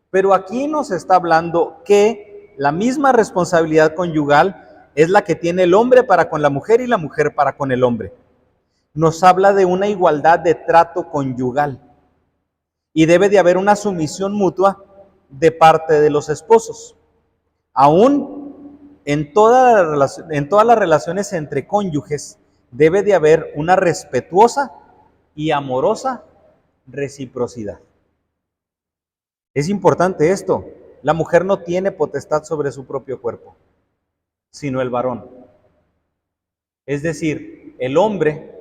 Pero aquí nos está hablando que la misma responsabilidad conyugal es la que tiene el hombre para con la mujer y la mujer para con el hombre. Nos habla de una igualdad de trato conyugal. Y debe de haber una sumisión mutua de parte de los esposos. Aún en todas las relaciones entre cónyuges debe de haber una respetuosa y amorosa reciprocidad. Es importante esto, la mujer no tiene potestad sobre su propio cuerpo, sino el varón. Es decir, el hombre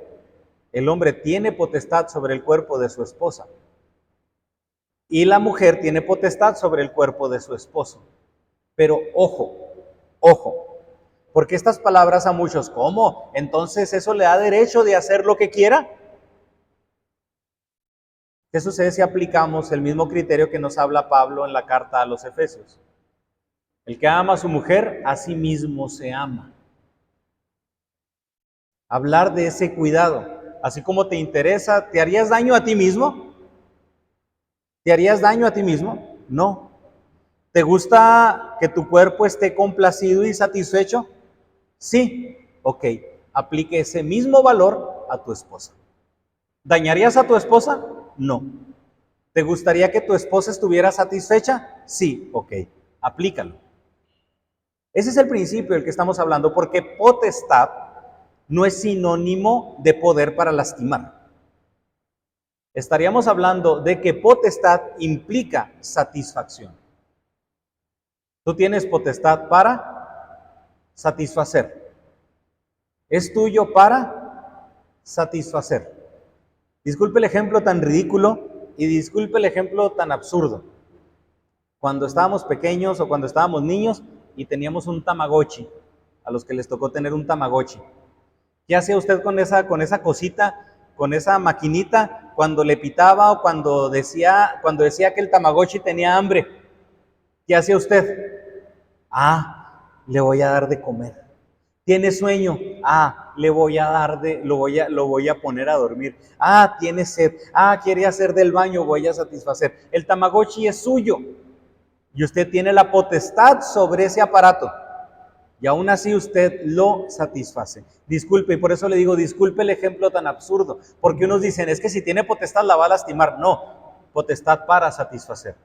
tiene potestad sobre el cuerpo de su esposa y la mujer tiene potestad sobre el cuerpo de su esposo. Pero ojo, porque estas palabras a muchos, ¿cómo? Entonces eso le da derecho de hacer lo que quiera. ¿Qué sucede si aplicamos el mismo criterio que nos habla Pablo en la carta a los Efesios? El que ama a su mujer, a sí mismo se ama. Hablar de ese cuidado, así como te interesa, ¿te harías daño a ti mismo? ¿Te harías daño a ti mismo? No. ¿Te gusta que tu cuerpo esté complacido y satisfecho? Sí. Ok, aplique ese mismo valor a tu esposa. ¿Dañarías a tu esposa? No. ¿Te gustaría que tu esposa estuviera satisfecha? Sí. Ok, aplícalo. Ese es el principio del que estamos hablando, porque potestad no es sinónimo de poder para lastimar. Estaríamos hablando de que potestad implica satisfacción. Tú tienes potestad para satisfacer. Es tuyo para satisfacer. Disculpe el ejemplo tan ridículo y disculpe el ejemplo tan absurdo. Cuando estábamos pequeños o cuando estábamos niños y teníamos un Tamagotchi, a los que les tocó tener un Tamagotchi. ¿Qué hacía usted con esa cosita, con esa maquinita, cuando le pitaba o cuando decía que el Tamagotchi tenía hambre? ¿Qué hacía usted? Le voy a dar de comer. ¿Tiene sueño? Le voy a dar lo voy a poner a dormir. Tiene sed. Quiere hacer del baño, voy a satisfacer. El Tamagotchi es suyo y usted tiene la potestad sobre ese aparato. Y aún así usted lo satisface. Disculpe, y por eso le digo, disculpe el ejemplo tan absurdo, porque unos dicen, es que si tiene potestad la va a lastimar. No, potestad para satisfacer,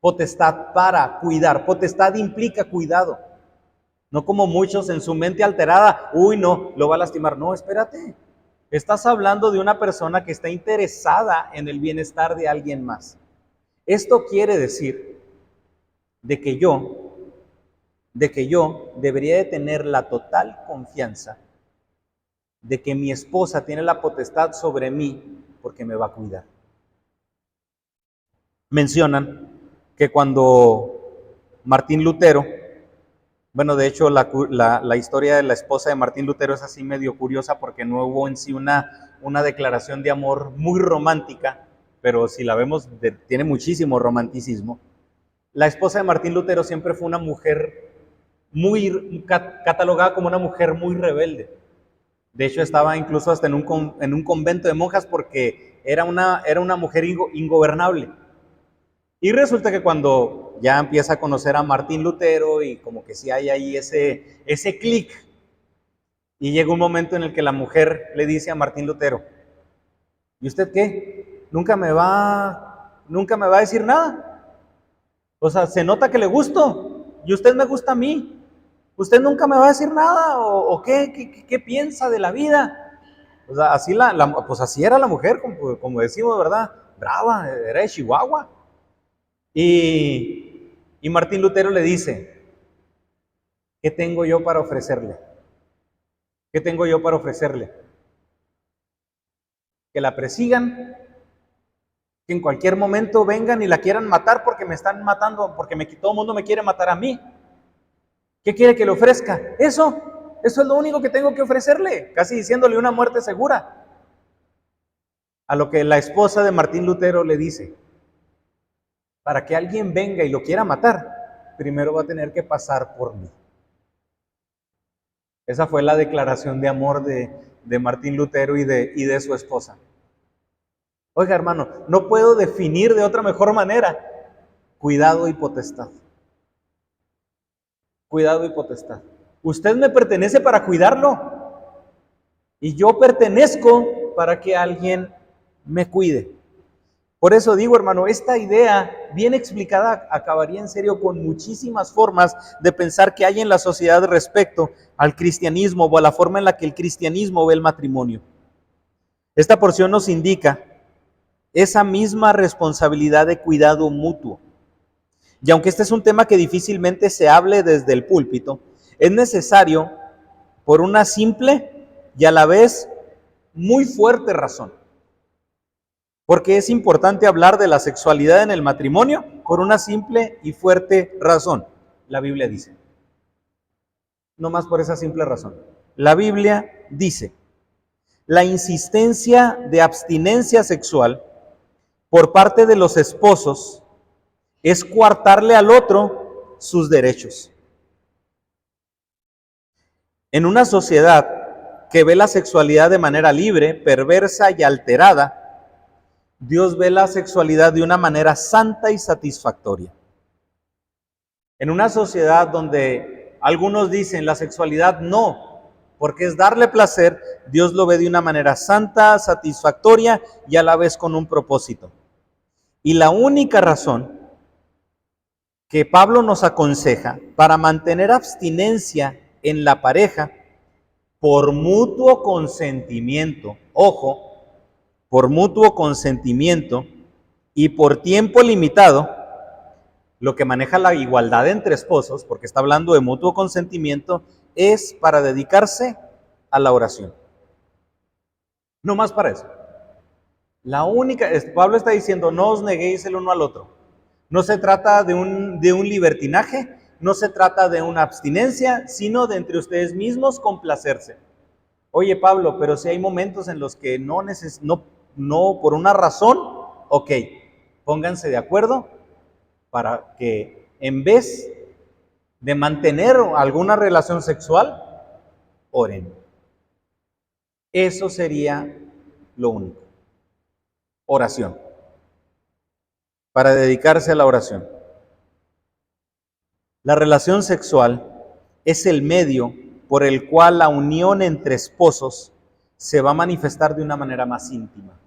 potestad para cuidar. Potestad implica cuidado. No como muchos en su mente alterada, no, lo va a lastimar. No, espérate, estás hablando de una persona que está interesada en el bienestar de alguien más. Esto quiere decir de que yo debería de tener la total confianza de que mi esposa tiene la potestad sobre mí porque me va a cuidar. Mencionan que cuando Martín Lutero, bueno, de hecho la historia de la esposa de Martín Lutero es así medio curiosa porque no hubo en sí una declaración de amor muy romántica, pero si la vemos tiene muchísimo romanticismo. La esposa de Martín Lutero siempre fue una mujer muy catalogada como una mujer muy rebelde. De hecho, estaba incluso hasta en un convento de monjas porque era una mujer ingobernable. Y resulta que cuando ya empieza a conocer a Martín Lutero y como que sí hay ahí ese clic, y llega un momento en el que la mujer le dice a Martín Lutero, ¿y usted qué? ¿Nunca me va a decir nada? O sea, se nota que le gusto y usted me gusta a mí. ¿Usted nunca me va a decir nada? ¿O qué piensa de la vida? O sea, pues así era la mujer, como decimos, ¿verdad? Brava, era de Chihuahua. Y Martín Lutero le dice, ¿qué tengo yo para ofrecerle? ¿Qué tengo yo para ofrecerle? Que la persigan, que en cualquier momento vengan y la quieran matar porque me están matando, porque todo el mundo me quiere matar a mí. ¿Qué quiere que le ofrezca? Eso es lo único que tengo que ofrecerle, casi diciéndole una muerte segura. A lo que la esposa de Martín Lutero le dice, para que alguien venga y lo quiera matar, primero va a tener que pasar por mí. Esa fue la declaración de amor de Martín Lutero y de su esposa. Oiga, hermano, no puedo definir de otra mejor manera cuidado y potestad. Cuidado y potestad. Usted me pertenece para cuidarlo y yo pertenezco para que alguien me cuide. Por eso digo, hermano, esta idea bien explicada acabaría en serio con muchísimas formas de pensar que hay en la sociedad respecto al cristianismo o a la forma en la que el cristianismo ve el matrimonio. Esta porción nos indica esa misma responsabilidad de cuidado mutuo. Y aunque este es un tema que difícilmente se hable desde el púlpito, es necesario por una simple y a la vez muy fuerte razón. Porque es importante hablar de la sexualidad en el matrimonio por una simple y fuerte razón. La Biblia dice. No más por esa simple razón. La Biblia dice, la insistencia de abstinencia sexual por parte de los esposos es coartarle al otro sus derechos. En una sociedad que ve la sexualidad de manera libre, perversa y alterada, Dios ve la sexualidad de una manera santa y satisfactoria. En una sociedad donde algunos dicen la sexualidad no, porque es darle placer, Dios lo ve de una manera santa, satisfactoria y a la vez con un propósito. Y la única razón que Pablo nos aconseja para mantener abstinencia en la pareja por mutuo consentimiento, ojo, por mutuo consentimiento y por tiempo limitado, lo que maneja la igualdad entre esposos, porque está hablando de mutuo consentimiento, es para dedicarse a la oración. No más para eso. La única, Pablo está diciendo, no os neguéis el uno al otro. No se trata de un libertinaje, no se trata de una abstinencia, sino de entre ustedes mismos complacerse. Oye Pablo, pero si hay momentos en los que no por una razón, ok, pónganse de acuerdo para que en vez de mantener alguna relación sexual, oren. Eso sería lo único. Oración. Para dedicarse a la oración. La relación sexual es el medio por el cual la unión entre esposos se va a manifestar de una manera más íntima.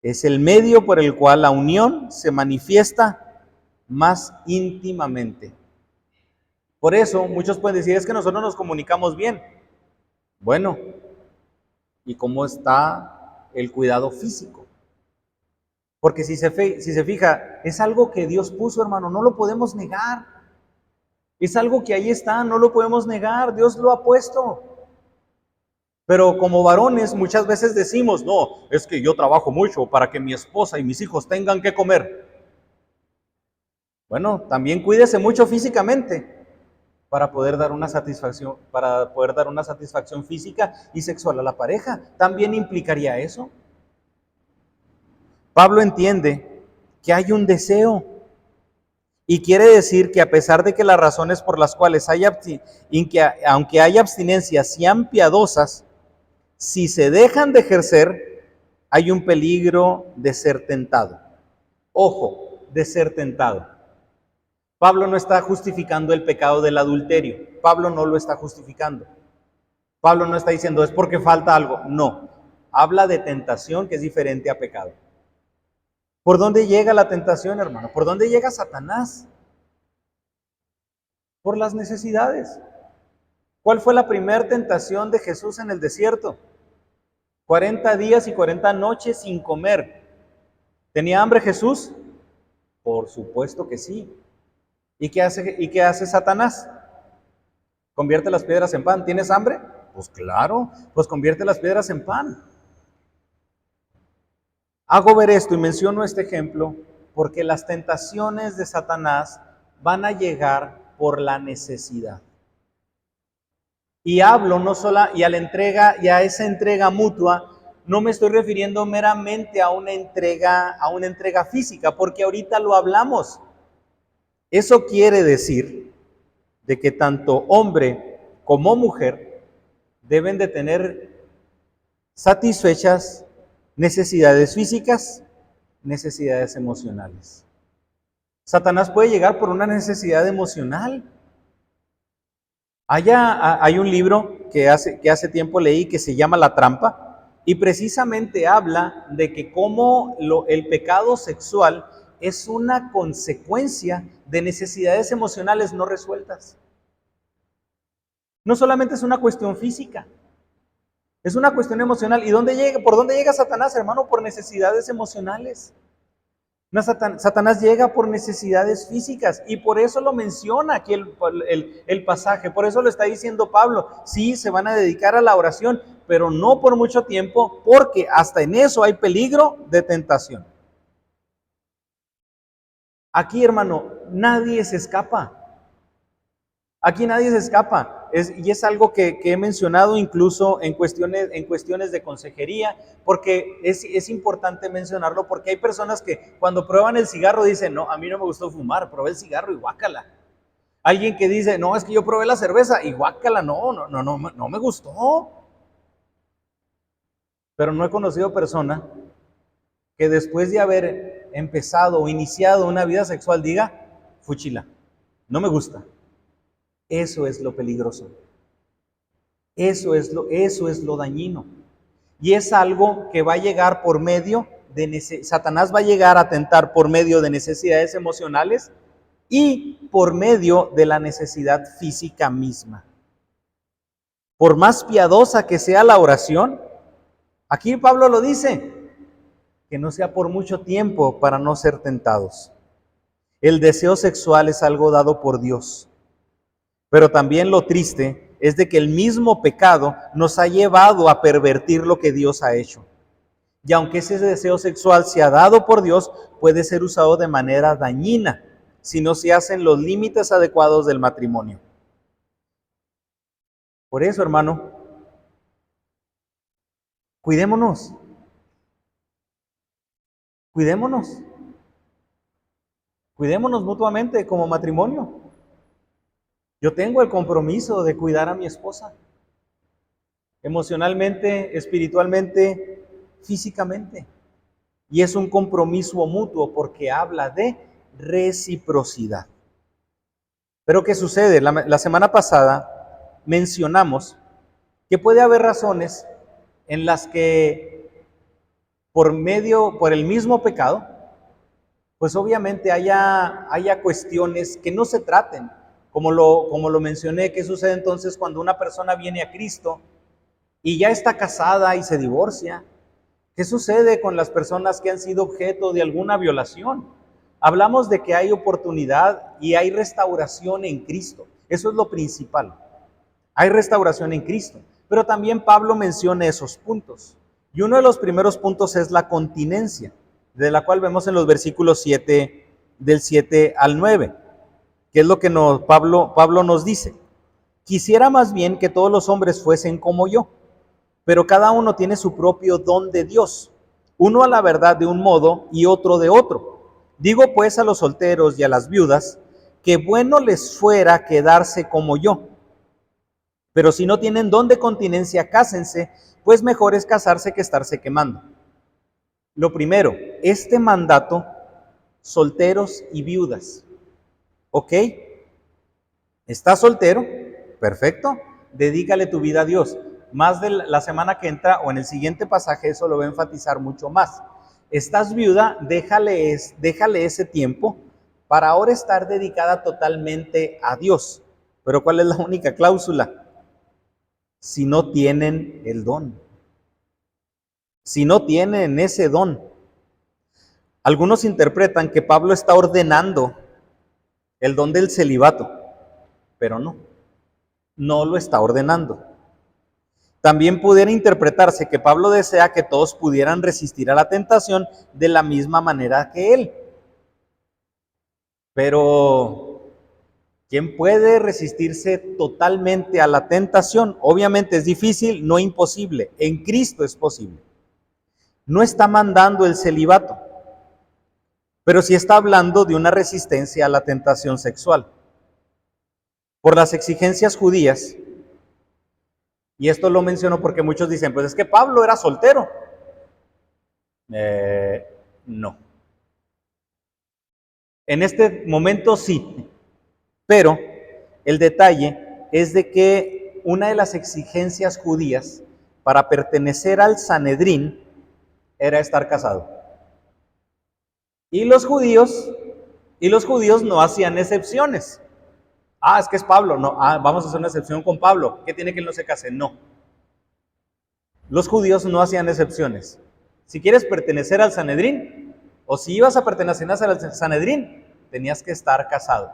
Es el medio por el cual la unión se manifiesta más íntimamente. Por eso muchos pueden decir, es que nosotros nos comunicamos bien. Bueno, ¿y cómo está el cuidado físico? Porque si se fija, es algo que Dios puso, hermano, no lo podemos negar. Es algo que ahí está, no lo podemos negar, Dios lo ha puesto. Pero como varones muchas veces decimos, no, es que yo trabajo mucho para que mi esposa y mis hijos tengan que comer. Bueno, también cuídese mucho físicamente para poder dar una satisfacción física y sexual a la pareja. También implicaría eso. Pablo entiende que hay un deseo y quiere decir que a pesar de que las razones por las cuales aunque haya abstinencias sean piadosas, si se dejan de ejercer, hay un peligro de ser tentado. Ojo, de ser tentado. Pablo no está justificando el pecado del adulterio. Pablo no lo está justificando. Pablo no está diciendo es porque falta algo. No, habla de tentación que es diferente a pecado. ¿Por dónde llega la tentación, hermano? ¿Por dónde llega Satanás? Por las necesidades. ¿Cuál fue la primera tentación de Jesús en el desierto? 40 días y 40 noches sin comer. ¿Tenía hambre Jesús? Por supuesto que sí. ¿Y qué hace Satanás? Convierte las piedras en pan. ¿Tienes hambre? Pues claro, pues convierte las piedras en pan. Hago ver esto y menciono este ejemplo porque las tentaciones de Satanás van a llegar por la necesidad. Y hablo y a esa entrega mutua, no me estoy refiriendo meramente a una entrega física, porque ahorita lo hablamos. Eso quiere decir de que tanto hombre como mujer deben de tener satisfechas necesidades físicas, necesidades emocionales. Satanás puede llegar por una necesidad emocional. Hay un libro que hace tiempo leí que se llama La Trampa y precisamente habla de que cómo el pecado sexual es una consecuencia de necesidades emocionales no resueltas. No solamente es una cuestión física, es una cuestión emocional. ¿Y por dónde llega Satanás, hermano? Por necesidades emocionales. No, Satanás llega por necesidades físicas y por eso lo menciona aquí el pasaje, por eso lo está diciendo Pablo. Sí, se van a dedicar a la oración, pero no por mucho tiempo, porque hasta en eso hay peligro de tentación. Aquí, hermano, nadie se escapa. Aquí nadie se escapa. Y es algo que he mencionado incluso en cuestiones de consejería, porque es importante mencionarlo, porque hay personas que cuando prueban el cigarro dicen, no, a mí no me gustó fumar, probé el cigarro y guácala. Alguien que dice, no, es que yo probé la cerveza y guácala, no me gustó. Pero no he conocido persona que después de haber empezado o iniciado una vida sexual diga, fuchila, no me gusta. Eso es lo peligroso. Eso es lo dañino. Y es algo que va a llegar por medio de Satanás va a llegar a tentar por medio de necesidades emocionales y por medio de la necesidad física misma. Por más piadosa que sea la oración, aquí Pablo lo dice, que no sea por mucho tiempo para no ser tentados. El deseo sexual es algo dado por Dios. Pero también lo triste es de que el mismo pecado nos ha llevado a pervertir lo que Dios ha hecho. Y aunque ese deseo sexual sea dado por Dios, puede ser usado de manera dañina si no se hacen los límites adecuados del matrimonio. Por eso, hermano, cuidémonos. Cuidémonos. Cuidémonos mutuamente como matrimonio. Yo tengo el compromiso de cuidar a mi esposa, emocionalmente, espiritualmente, físicamente. Y es un compromiso mutuo porque habla de reciprocidad. Pero ¿qué sucede? La semana pasada mencionamos que puede haber razones en las que por el mismo pecado, pues obviamente haya cuestiones que no se traten. Como lo mencioné, ¿qué sucede entonces cuando una persona viene a Cristo y ya está casada y se divorcia? ¿Qué sucede con las personas que han sido objeto de alguna violación? Hablamos de que hay oportunidad y hay restauración en Cristo. Eso es lo principal. Hay restauración en Cristo. Pero también Pablo menciona esos puntos. Y uno de los primeros puntos es la continencia, de la cual vemos en los versículos 7, del 7 al 9. ¿Qué es lo que Pablo nos dice? Quisiera más bien que todos los hombres fuesen como yo, pero cada uno tiene su propio don de Dios, uno a la verdad de un modo y otro de otro. Digo pues a los solteros y a las viudas, que bueno les fuera quedarse como yo. Pero si no tienen don de continencia, cásense, pues mejor es casarse que estarse quemando. Lo primero, este mandato, solteros y viudas. ¿Ok? ¿Estás soltero? Perfecto. Dedícale tu vida a Dios. Más de la semana que entra o en el siguiente pasaje eso lo va a enfatizar mucho más. ¿Estás viuda? Déjale ese tiempo para ahora estar dedicada totalmente a Dios. Pero ¿cuál es la única cláusula? Si no tienen el don. Si no tienen ese don. Algunos interpretan que Pablo está ordenando el don del celibato, pero no lo está ordenando. También pudiera interpretarse que Pablo desea que todos pudieran resistir a la tentación de la misma manera que él. Pero, ¿quién puede resistirse totalmente a la tentación? Obviamente es difícil, no imposible. En Cristo es posible. No está mandando el celibato, pero sí está hablando de una resistencia a la tentación sexual. Por las exigencias judías, y esto lo menciono porque muchos dicen, pues es que Pablo era soltero. No. En este momento sí, pero el detalle es de que una de las exigencias judías para pertenecer al Sanedrín era estar casado. Y los judíos no hacían excepciones. Es que es Pablo, no, vamos a hacer una excepción con Pablo. ¿Qué tiene que él no se case? No. Los judíos no hacían excepciones. Si quieres pertenecer al Sanedrín, O si ibas a pertenecer al Sanedrín, tenías que estar casado.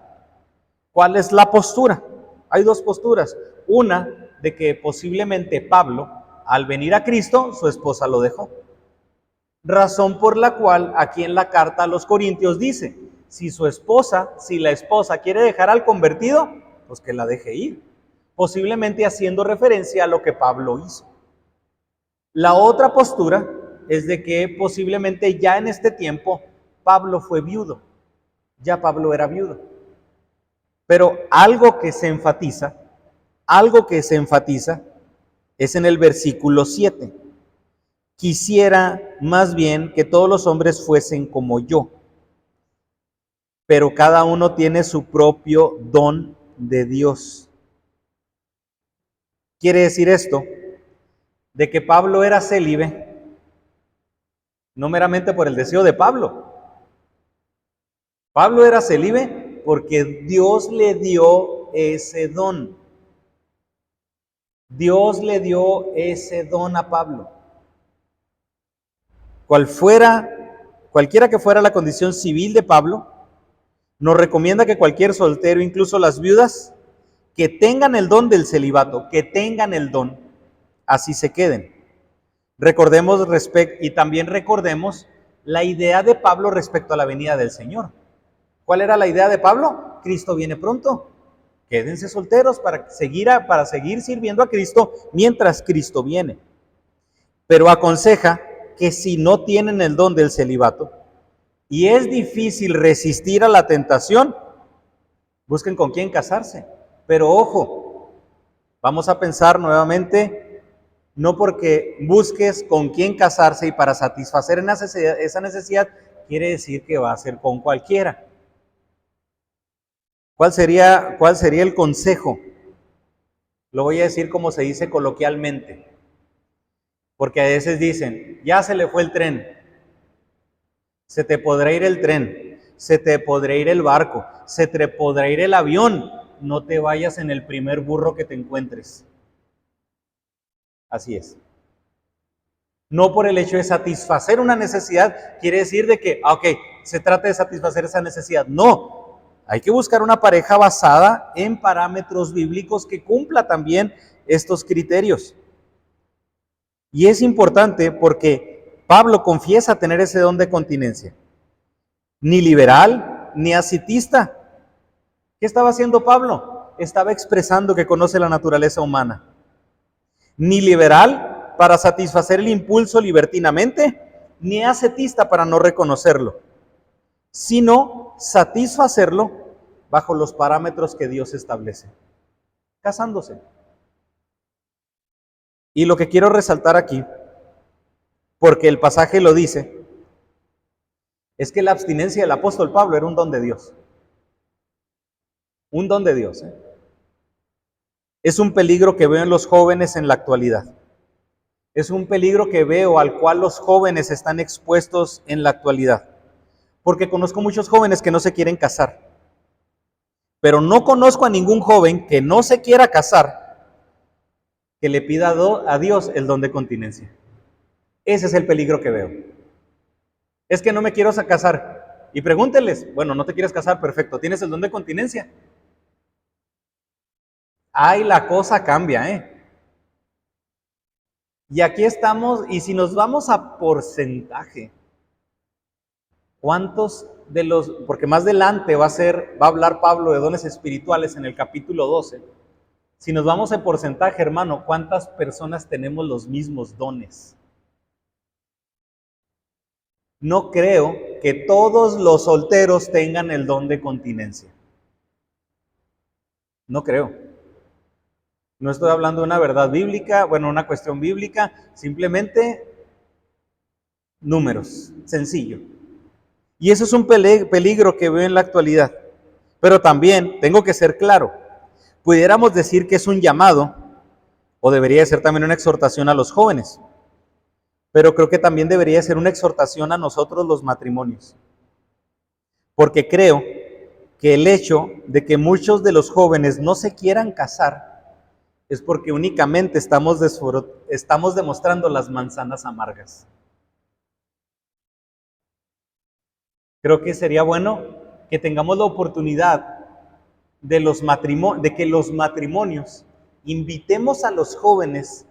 ¿Cuál es la postura? Hay dos posturas. Una, de que posiblemente Pablo, al venir a Cristo, su esposa lo dejó. Razón por la cual aquí en la carta a los Corintios dice, si la esposa quiere dejar al convertido, pues que la deje ir. Posiblemente haciendo referencia a lo que Pablo hizo. La otra postura es de que posiblemente ya en este tiempo Pablo fue viudo. Ya Pablo era viudo. Pero algo que se enfatiza es en el versículo 7. Quisiera más bien que todos los hombres fuesen como yo, pero cada uno tiene su propio don de Dios. Quiere decir esto, de que Pablo era célibe, no meramente por el deseo de Pablo. Pablo era célibe porque Dios le dio ese don. Dios le dio ese don a Pablo. Cualquiera que fuera la condición civil de Pablo, nos recomienda que cualquier soltero, incluso las viudas, que tengan el don del celibato, que tengan el don, así se queden. Y también recordemos la idea de Pablo respecto a la venida del Señor. ¿Cuál era la idea de Pablo? Cristo viene pronto. Quédense solteros para seguir sirviendo a Cristo mientras Cristo viene. Pero aconseja que si no tienen el don del celibato y es difícil resistir a la tentación, busquen con quién casarse. Pero ojo, vamos a pensar nuevamente, no porque busques con quién casarse y para satisfacer esa necesidad, quiere decir que va a ser con cualquiera. ¿Cuál sería el consejo? Lo voy a decir como se dice coloquialmente, porque a veces dicen, ya se le fue el tren, se te podrá ir el tren, se te podrá ir el barco, se te podrá ir el avión, no te vayas en el primer burro que te encuentres. Así es. No por el hecho de satisfacer una necesidad, quiere decir de que, se trata de satisfacer esa necesidad. No, hay que buscar una pareja basada en parámetros bíblicos que cumpla también estos criterios. Y es importante porque Pablo confiesa tener ese don de continencia. Ni liberal, ni ascetista. ¿Qué estaba haciendo Pablo? Estaba expresando que conoce la naturaleza humana. Ni liberal para satisfacer el impulso libertinamente, ni ascetista para no reconocerlo, sino satisfacerlo bajo los parámetros que Dios establece, casándose. Y lo que quiero resaltar aquí, porque el pasaje lo dice, es que la abstinencia del apóstol Pablo era un don de Dios. Un don de Dios. Es un peligro que veo en los jóvenes en la actualidad. Es un peligro que veo al cual los jóvenes están expuestos en la actualidad. Porque conozco muchos jóvenes que no se quieren casar. Pero no conozco a ningún joven que no se quiera casar que le pida a Dios el don de continencia. Ese es el peligro que veo. Es que no me quiero casar. Y pregúntenles, bueno, no te quieres casar, perfecto, ¿tienes el don de continencia? Ay, la cosa cambia, Y aquí estamos, y si nos vamos a porcentaje, ¿cuántos de los, porque más adelante va a hablar Pablo de dones espirituales en el capítulo 12, si nos vamos a porcentaje, hermano, ¿cuántas personas tenemos los mismos dones? No creo que todos los solteros tengan el don de continencia. No creo. No estoy hablando de una verdad bíblica, una cuestión bíblica, simplemente números, sencillo. Y eso es un peligro que veo en la actualidad. Pero también tengo que ser claro, pudiéramos decir que es un llamado, o debería ser también una exhortación a los jóvenes, pero creo que también debería ser una exhortación a nosotros los matrimonios. Porque creo que el hecho de que muchos de los jóvenes no se quieran casar es porque únicamente estamos demostrando las manzanas amargas. Creo que sería bueno que tengamos la oportunidad de que los matrimonios invitemos a los jóvenes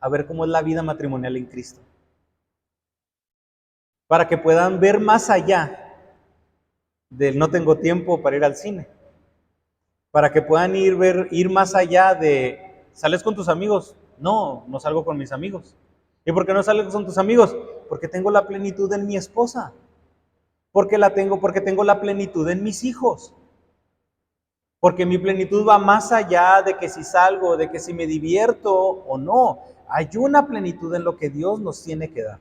a ver cómo es la vida matrimonial en Cristo, para que puedan ver más allá del no tengo tiempo para ir al cine, para que puedan ir más allá de ¿sales con tus amigos? No, no salgo con mis amigos. ¿Y por qué no sales con tus amigos? Porque tengo la plenitud en mi esposa. Porque tengo la plenitud en mis hijos. Porque mi plenitud va más allá de que si salgo, de que si me divierto o no. Hay una plenitud en lo que Dios nos tiene que dar.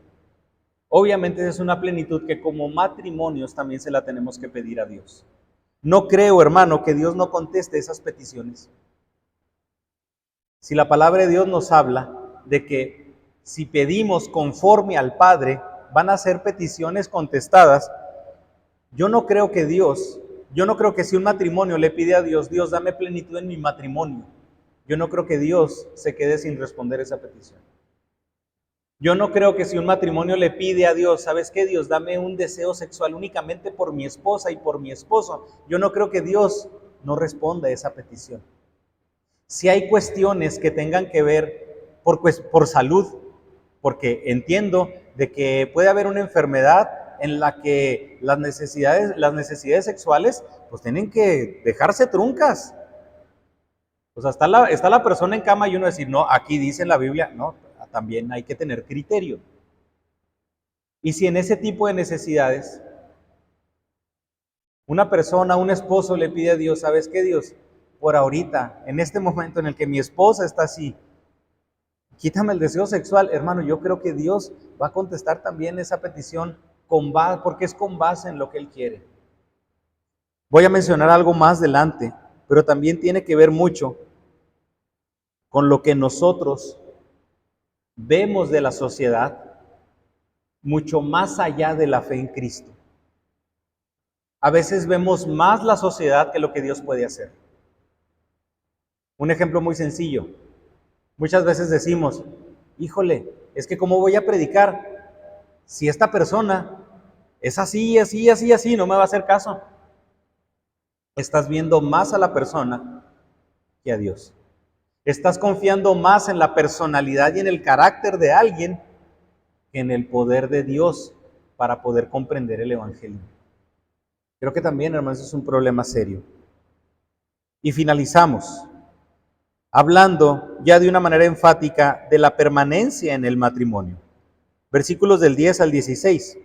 Obviamente es una plenitud que como matrimonios también se la tenemos que pedir a Dios. No creo, hermano, que Dios no conteste esas peticiones. Si la palabra de Dios nos habla de que si pedimos conforme al Padre, van a ser peticiones contestadas, yo no creo que si un matrimonio le pide a Dios, Dios, dame plenitud en mi matrimonio, yo no creo que Dios se quede sin responder esa petición. Yo no creo que si un matrimonio le pide a Dios, ¿sabes qué, Dios? Dame un deseo sexual únicamente por mi esposa y por mi esposo. Yo no creo que Dios no responda a esa petición. Si hay cuestiones que tengan que ver por salud, porque entiendo de que puede haber una enfermedad en la que las necesidades sexuales pues tienen que dejarse truncas. O sea, está la persona en cama y uno decir, no, aquí dice en la Biblia, no, también hay que tener criterio. Y si en ese tipo de necesidades una persona, un esposo le pide a Dios, ¿sabes qué, Dios? Por ahorita, en este momento en el que mi esposa está así, quítame el deseo sexual, hermano, yo creo que Dios va a contestar también esa petición porque es con base en lo que Él quiere. Voy a mencionar algo más adelante, pero también tiene que ver mucho con lo que nosotros vemos de la sociedad, mucho más allá de la fe en Cristo. A veces vemos más la sociedad que lo que Dios puede hacer. Un ejemplo muy sencillo. Muchas veces decimos, híjole, es que ¿cómo voy a predicar si esta persona es así, así, así, así, no me va a hacer caso? Estás viendo más a la persona que a Dios. Estás confiando más en la personalidad y en el carácter de alguien que en el poder de Dios para poder comprender el Evangelio. Creo que también, hermanos, es un problema serio. Y finalizamos hablando ya de una manera enfática de la permanencia en el matrimonio. Versículos del 10 al 16.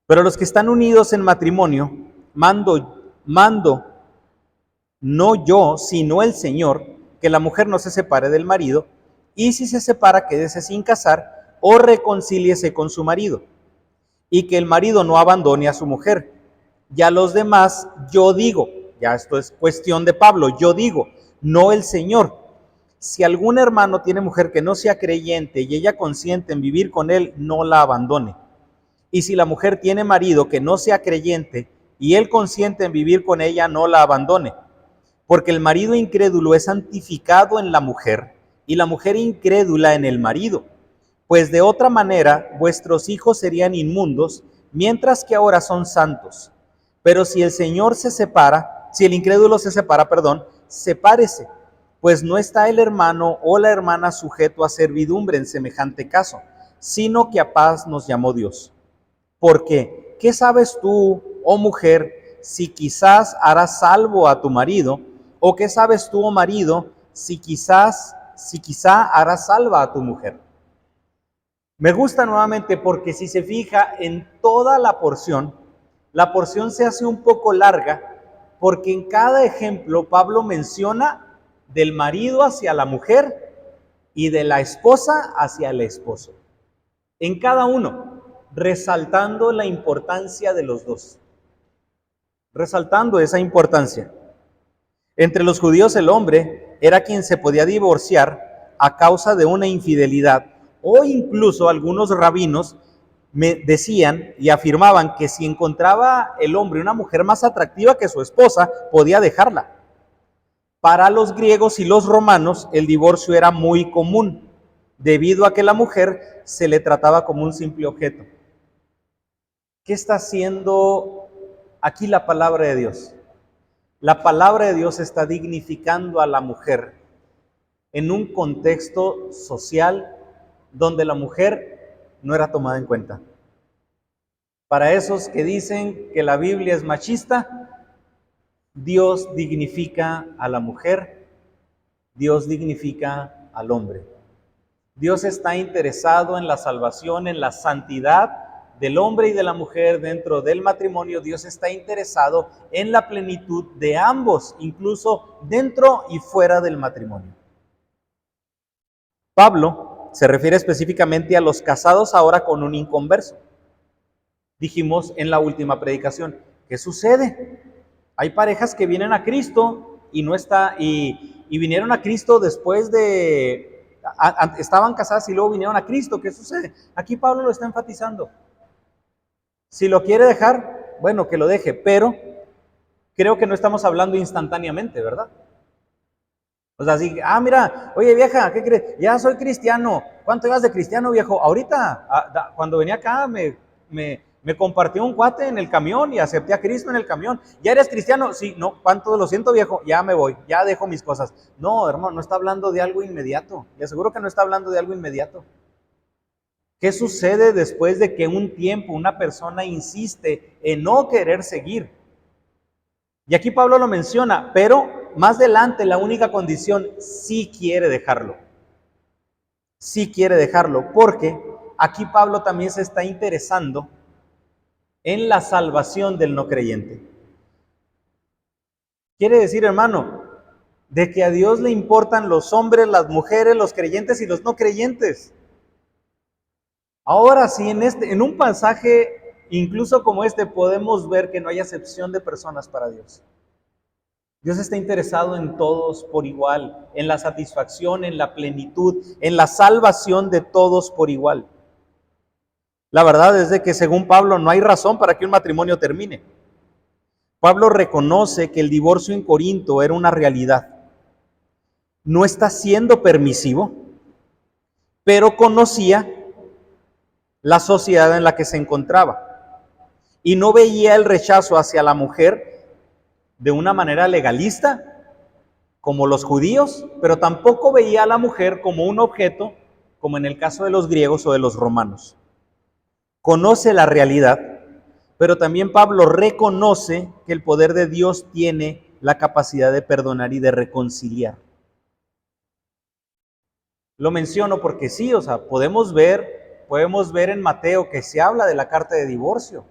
Pero los que están unidos en matrimonio, mando no yo, sino el Señor, que la mujer no se separe del marido, y si se separa, quédese sin casar, o reconcíliese con su marido, y que el marido no abandone a su mujer. Y a los demás yo digo, ya esto es cuestión de Pablo, yo digo, no el Señor. Si algún hermano tiene mujer que no sea creyente y ella consiente en vivir con él, no la abandone. Y si la mujer tiene marido que no sea creyente y él consiente en vivir con ella, no la abandone. Porque el marido incrédulo es santificado en la mujer y la mujer incrédula en el marido. Pues de otra manera vuestros hijos serían inmundos, mientras que ahora son santos. Pero si el incrédulo se separa, sepárese, pues no está el hermano o la hermana sujeto a servidumbre en semejante caso, sino que a paz nos llamó Dios. Porque, ¿qué sabes tú, oh mujer, si quizás harás salvo a tu marido? ¿O qué sabes tú, oh marido, si quizá harás salva a tu mujer? Me gusta nuevamente porque si se fija en toda la porción se hace un poco larga porque en cada ejemplo Pablo menciona del marido hacia la mujer y de la esposa hacia el esposo. En cada uno, resaltando la importancia de los dos. Resaltando esa importancia. Entre los judíos el hombre era quien se podía divorciar a causa de una infidelidad, o incluso algunos rabinos me decían y afirmaban que si encontraba el hombre una mujer más atractiva que su esposa, podía dejarla. Para los griegos y los romanos el divorcio era muy común, debido a que la mujer se le trataba como un simple objeto. ¿Qué está haciendo aquí la palabra de Dios? La palabra de Dios está dignificando a la mujer en un contexto social donde la mujer no era tomada en cuenta. Para esos que dicen que la Biblia es machista, Dios dignifica a la mujer, Dios dignifica al hombre. Dios está interesado en la salvación, en la santidad del hombre y de la mujer dentro del matrimonio. Dios está interesado en la plenitud de ambos, incluso dentro y fuera del matrimonio. Pablo se refiere específicamente a los casados ahora con un inconverso. Dijimos en la última predicación, ¿qué sucede? Hay parejas que vienen a Cristo y vinieron a Cristo después de, estaban casadas y luego vinieron a Cristo. ¿Qué sucede? Aquí Pablo lo está enfatizando. Si lo quiere dejar, bueno, que lo deje, pero creo que no estamos hablando instantáneamente, ¿verdad? O sea, así, mira, oye vieja, ¿qué crees? Ya soy cristiano. ¿Cuánto llevas de cristiano, viejo? Ahorita, cuando venía acá, me compartió un cuate en el camión y acepté a Cristo en el camión. ¿Ya eres cristiano? Sí, no, ¿cuánto? Lo siento, viejo, ya me voy, ya dejo mis cosas. No, hermano, no está hablando de algo inmediato. Le aseguro que no está hablando de algo inmediato. ¿Qué sucede después de que un tiempo una persona insiste en no querer seguir? Y aquí Pablo lo menciona, pero más adelante la única condición, sí quiere dejarlo. Sí quiere dejarlo, porque aquí Pablo también se está interesando en la salvación del no creyente. Quiere decir, hermano, de que a Dios le importan los hombres, las mujeres, los creyentes y los no creyentes. Ahora sí, en un pasaje incluso como este, podemos ver que no hay acepción de personas para Dios. Dios está interesado en todos por igual, en la satisfacción, en la plenitud, en la salvación de todos por igual. La verdad es de que según Pablo no hay razón para que un matrimonio termine. Pablo reconoce que el divorcio en Corinto era una realidad. No está siendo permisivo, pero conocía la sociedad en la que se encontraba y no veía el rechazo hacia la mujer de una manera legalista, como los judíos, pero tampoco veía a la mujer como un objeto, como en el caso de los griegos o de los romanos. Conoce la realidad, pero también Pablo reconoce que el poder de Dios tiene la capacidad de perdonar y de reconciliar. Lo menciono porque sí, o sea, podemos ver en Mateo que se habla de la carta de divorcio.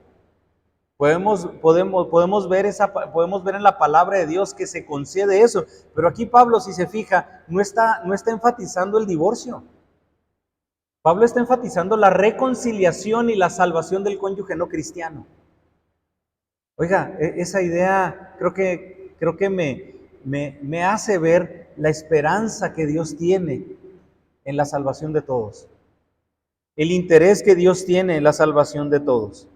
Podemos ver en la palabra de Dios que se concede eso, pero aquí Pablo, si se fija, no está enfatizando el divorcio. Pablo está enfatizando la reconciliación y la salvación del cónyuge no cristiano. Oiga, esa idea creo que me hace ver la esperanza que Dios tiene en la salvación de todos. El interés que Dios tiene en la salvación de todos.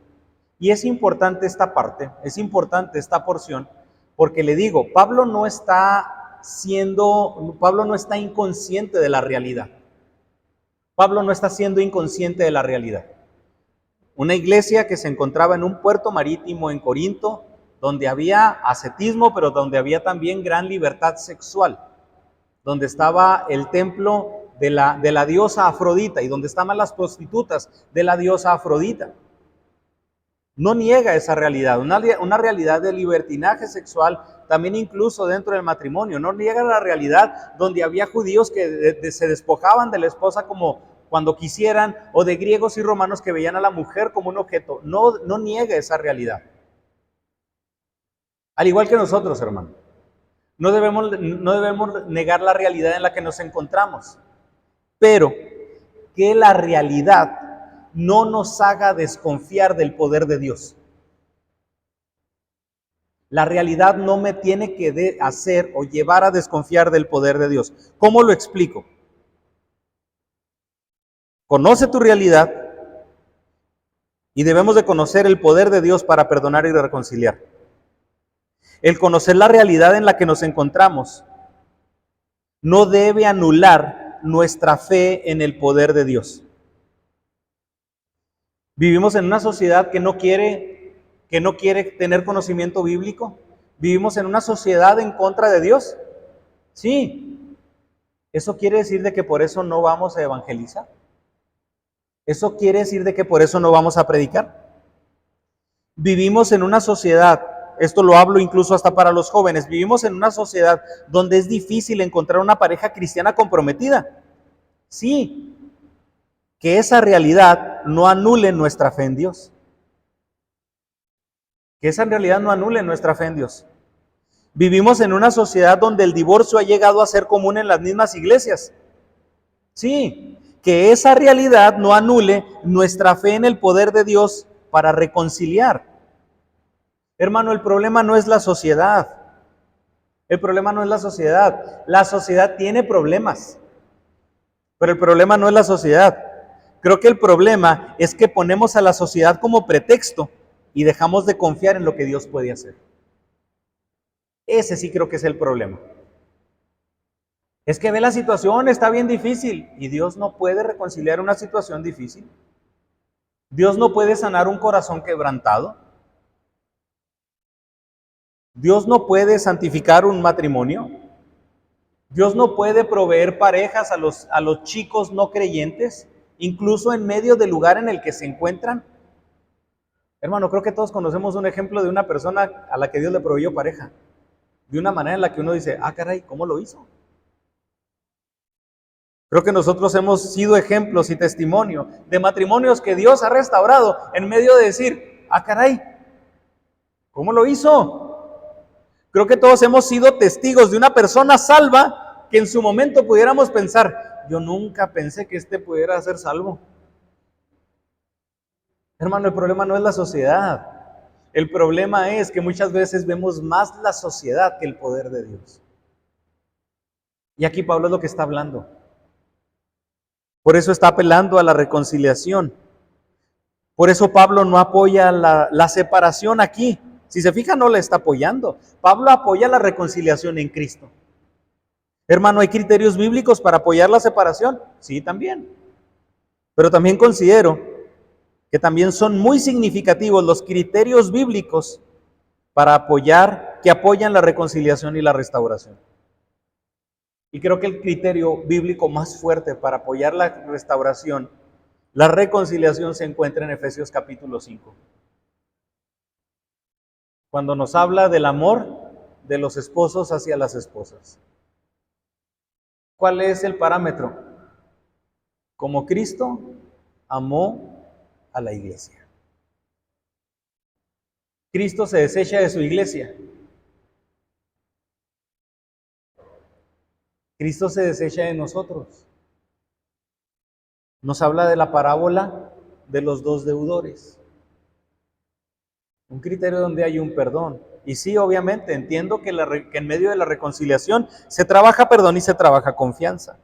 Y es importante esta parte, es importante esta porción, porque le digo, Pablo no está inconsciente de la realidad. Pablo no está siendo inconsciente de la realidad. Una iglesia que se encontraba en un puerto marítimo en Corinto, donde había ascetismo, pero donde había también gran libertad sexual, donde estaba el templo de la diosa Afrodita y donde estaban las prostitutas de la diosa Afrodita. No niega esa realidad, una realidad de libertinaje sexual, también incluso dentro del matrimonio. No niega la realidad donde había judíos que se despojaban de la esposa como cuando quisieran, o de griegos y romanos que veían a la mujer como un objeto. No niega esa realidad. Al igual que nosotros, hermano. No debemos negar la realidad en la que nos encontramos, pero que la realidad no nos haga desconfiar del poder de Dios. La realidad no me tiene que hacer o llevar a desconfiar del poder de Dios. ¿Cómo lo explico? Conoce tu realidad y debemos de conocer el poder de Dios para perdonar y reconciliar. El conocer la realidad en la que nos encontramos no debe anular nuestra fe en el poder de Dios. Vivimos en una sociedad que no quiere tener conocimiento bíblico. Vivimos en una sociedad en contra de Dios. Sí. ¿Eso quiere decir de que por eso no vamos a evangelizar? ¿Eso quiere decir de que por eso no vamos a predicar? Vivimos en una sociedad, esto lo hablo incluso hasta para los jóvenes, vivimos en una sociedad donde es difícil encontrar una pareja cristiana comprometida. Sí, que esa realidad no anule nuestra fe en Dios. Que esa realidad no anule nuestra fe en Dios. Vivimos en una sociedad donde el divorcio ha llegado a ser común en las mismas iglesias. Sí, que esa realidad no anule nuestra fe en el poder de Dios para reconciliar. Hermano, el problema no es la sociedad. El problema no es la sociedad. La sociedad tiene problemas, pero el problema no es la sociedad. Creo que el problema es que ponemos a la sociedad como pretexto y dejamos de confiar en lo que Dios puede hacer. Ese sí creo que es el problema. Es que ve la situación, está bien difícil, y Dios no puede reconciliar una situación difícil. Dios no puede sanar un corazón quebrantado. Dios no puede santificar un matrimonio. Dios no puede proveer parejas a los chicos no creyentes, incluso en medio del lugar en el que se encuentran. Hermano, creo que todos conocemos un ejemplo de una persona a la que Dios le proveyó pareja, de una manera en la que uno dice, ah, caray, ¿cómo lo hizo? Creo que nosotros hemos sido ejemplos y testimonio de matrimonios que Dios ha restaurado en medio de decir, ah, caray, ¿cómo lo hizo? Creo que todos hemos sido testigos de una persona salva que en su momento pudiéramos pensar, yo nunca pensé que este pudiera ser salvo. Hermano, el problema no es la sociedad. El problema es que muchas veces vemos más la sociedad que el poder de Dios. Y aquí Pablo es lo que está hablando. Por eso está apelando a la reconciliación. Por eso Pablo no apoya la separación aquí. Si se fija, no la está apoyando. Pablo apoya la reconciliación en Cristo. Hermano, ¿hay criterios bíblicos para apoyar la separación? Sí, también. Pero también considero que también son muy significativos los criterios bíblicos para que apoyan la reconciliación y la restauración. Y creo que el criterio bíblico más fuerte para apoyar la restauración, la reconciliación, se encuentra en Efesios capítulo 5. Cuando nos habla del amor de los esposos hacia las esposas. ¿Cuál es el parámetro? Como Cristo amó a la iglesia. Cristo se desecha de su iglesia. Cristo se desecha de nosotros. Nos habla de la parábola de los dos deudores. Un criterio donde hay un perdón. Y sí, obviamente, entiendo que en medio de la reconciliación se trabaja perdón y se trabaja confianza.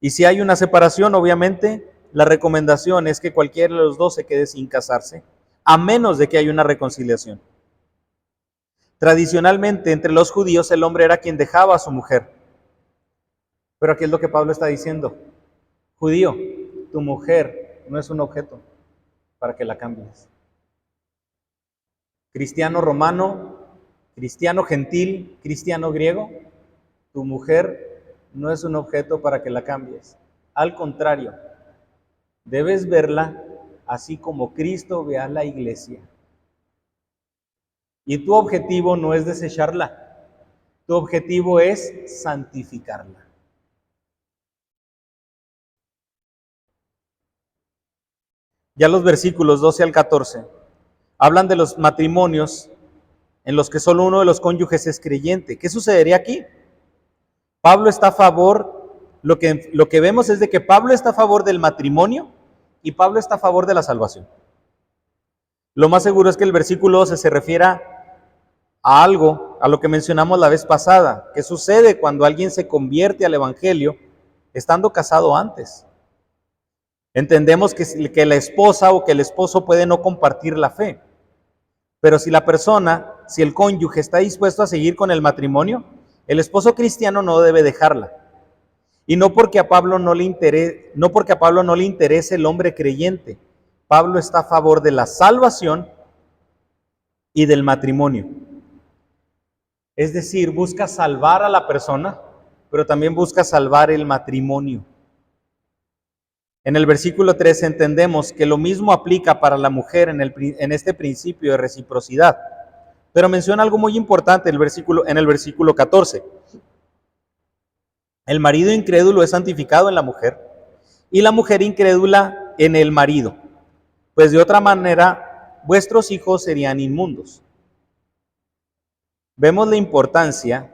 Y si hay una separación, obviamente, la recomendación es que cualquiera de los dos se quede sin casarse, a menos de que haya una reconciliación. Tradicionalmente, entre los judíos, el hombre era quien dejaba a su mujer. Pero aquí es lo que Pablo está diciendo. Judío, tu mujer no es un objeto para que la cambies. Cristiano romano, cristiano gentil, cristiano griego, tu mujer no es un objeto para que la cambies. Al contrario, debes verla así como Cristo ve a la iglesia. Y tu objetivo no es desecharla, tu objetivo es santificarla. Ya los versículos 12 al 14 hablan de los matrimonios en los que solo uno de los cónyuges es creyente. ¿Qué sucedería aquí? Pablo está a favor, lo que vemos es de que Pablo está a favor del matrimonio y Pablo está a favor de la salvación. Lo más seguro es que el versículo 12 se refiera a algo, a lo que mencionamos la vez pasada, que sucede cuando alguien se convierte al evangelio estando casado antes. Entendemos que la esposa o que el esposo puede no compartir la fe, pero si el cónyuge está dispuesto a seguir con el matrimonio, el esposo cristiano no debe dejarla. Y no porque a Pablo no le interese el hombre creyente. Pablo está a favor de la salvación y del matrimonio. Es decir, busca salvar a la persona, pero también busca salvar el matrimonio. En el versículo 3 entendemos que lo mismo aplica para la mujer en este principio de reciprocidad. Pero menciona algo muy importante en el versículo 14. El marido incrédulo es santificado en la mujer y la mujer incrédula en el marido, pues de otra manera vuestros hijos serían inmundos. Vemos la importancia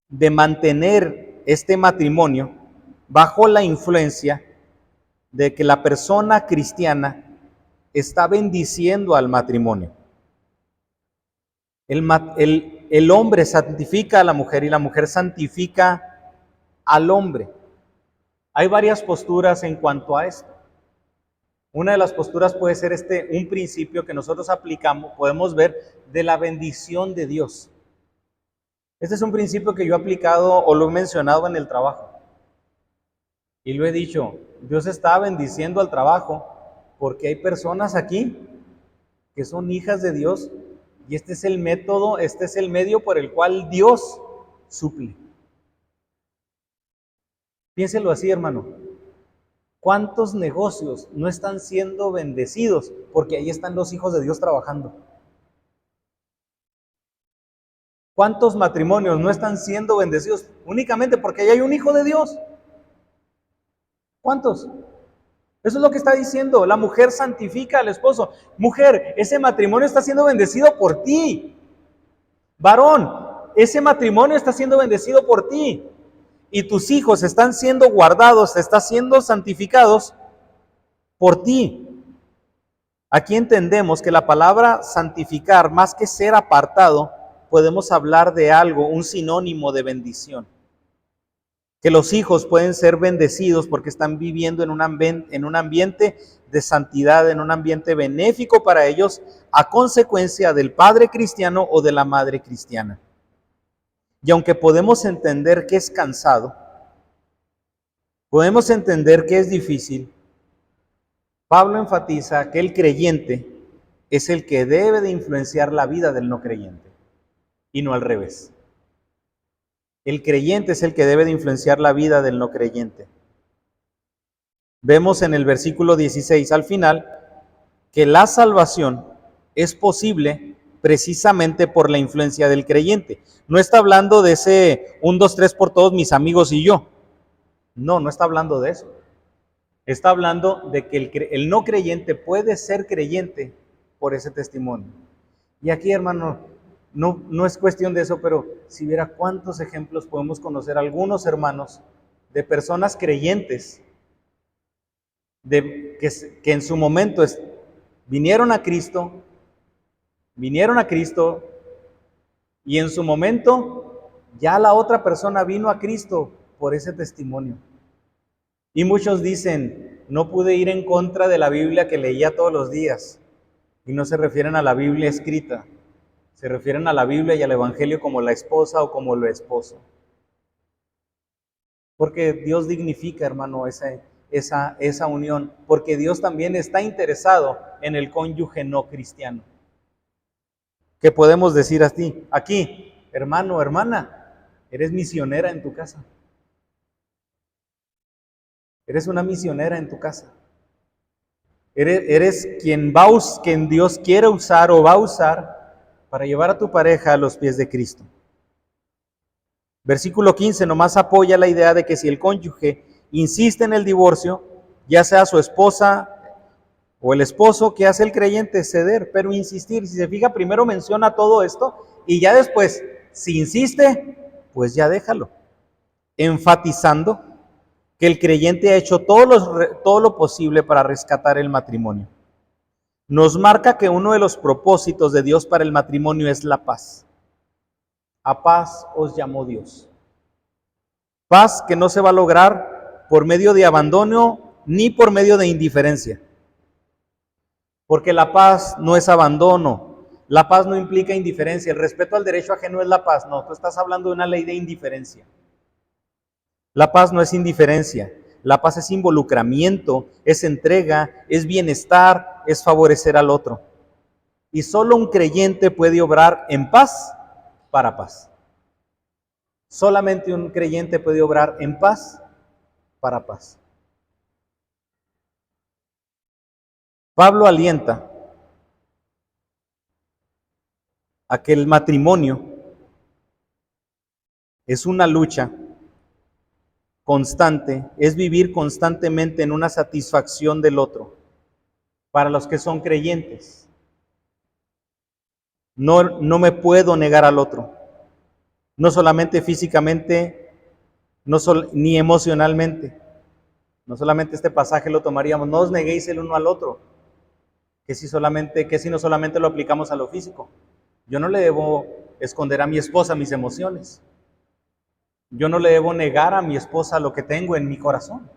de mantener este matrimonio bajo la influencia de que la persona cristiana está bendiciendo al matrimonio. El hombre santifica a la mujer y la mujer santifica al hombre. Hay varias posturas en cuanto a esto. Una de las posturas puede ser un principio que nosotros aplicamos, podemos ver, de la bendición de Dios. Este es un principio que yo he aplicado o lo he mencionado en el trabajo. Y lo he dicho, Dios está bendiciendo al trabajo porque hay personas aquí que son hijas de Dios y este es el método, este es el medio por el cual Dios suple. Piénselo así, hermano. ¿Cuántos negocios no están siendo bendecidos porque ahí están los hijos de Dios trabajando? ¿Cuántos matrimonios no están siendo bendecidos únicamente porque ahí hay un hijo de Dios? ¿Cuántos? Eso es lo que está diciendo. La mujer santifica al esposo. Mujer, ese matrimonio está siendo bendecido por ti. Varón, ese matrimonio está siendo bendecido por ti. Y tus hijos están siendo guardados, están siendo santificados por ti. Aquí entendemos que la palabra santificar, más que ser apartado, podemos hablar de algo, un sinónimo de bendición. Que los hijos pueden ser bendecidos porque están viviendo en un ambiente de santidad, en un ambiente benéfico para ellos, a consecuencia del padre cristiano o de la madre cristiana. Y aunque podemos entender que es cansado, podemos entender que es difícil, Pablo enfatiza que el creyente es el que debe de influenciar la vida del no creyente, y no al revés. El creyente es el que debe de influenciar la vida del no creyente. Vemos en el versículo 16 al final que la salvación es posible precisamente por la influencia del creyente. No está hablando de ese 1, 2, 3 por todos mis amigos y yo. No está hablando de eso. Está hablando de que el no creyente puede ser creyente por ese testimonio. Y aquí, hermano, no es cuestión de eso, pero si viera cuántos ejemplos podemos conocer, algunos hermanos de personas creyentes que en su momento vinieron a Cristo y en su momento ya la otra persona vino a Cristo por ese testimonio. Y muchos dicen, no pude ir en contra de la Biblia que leía todos los días. Y no se refieren a la Biblia escrita, se refieren a la Biblia y al Evangelio como la esposa o como el esposo. Porque Dios dignifica, hermano, esa unión, porque Dios también está interesado en el cónyuge no cristiano. ¿Qué podemos decir así? Aquí, hermano, hermana, eres misionera en tu casa. Eres una misionera en tu casa. Eres quien Dios quiere usar o va a usar para llevar a tu pareja a los pies de Cristo. Versículo 15 nomás apoya la idea de que si el cónyuge insiste en el divorcio, ya sea su esposa o el esposo, ¿qué hace el creyente? Ceder, pero insistir. Si se fija, primero menciona todo esto y ya después, si insiste, pues ya déjalo. Enfatizando que el creyente ha hecho todo lo posible para rescatar el matrimonio. Nos marca que uno de los propósitos de Dios para el matrimonio es la paz. A paz os llamó Dios. Paz que no se va a lograr por medio de abandono ni por medio de indiferencia. Porque la paz no es abandono. La paz no implica indiferencia. El respeto al derecho ajeno es la paz. No, tú estás hablando de una ley de indiferencia. La paz no es indiferencia, la paz es involucramiento, es entrega, es bienestar, es favorecer al otro. Y solo un creyente puede obrar en paz para paz. Solamente un creyente puede obrar en paz para paz. Pablo alienta a que el matrimonio es una lucha constante, es vivir constantemente en una satisfacción del otro, para los que son creyentes. No me puedo negar al otro, no solamente físicamente, ni emocionalmente. No solamente este pasaje lo tomaríamos, no os neguéis el uno al otro, que si no solamente lo aplicamos a lo físico. Yo no le debo esconder a mi esposa mis emociones. Yo no le debo negar a mi esposa lo que tengo en mi corazón.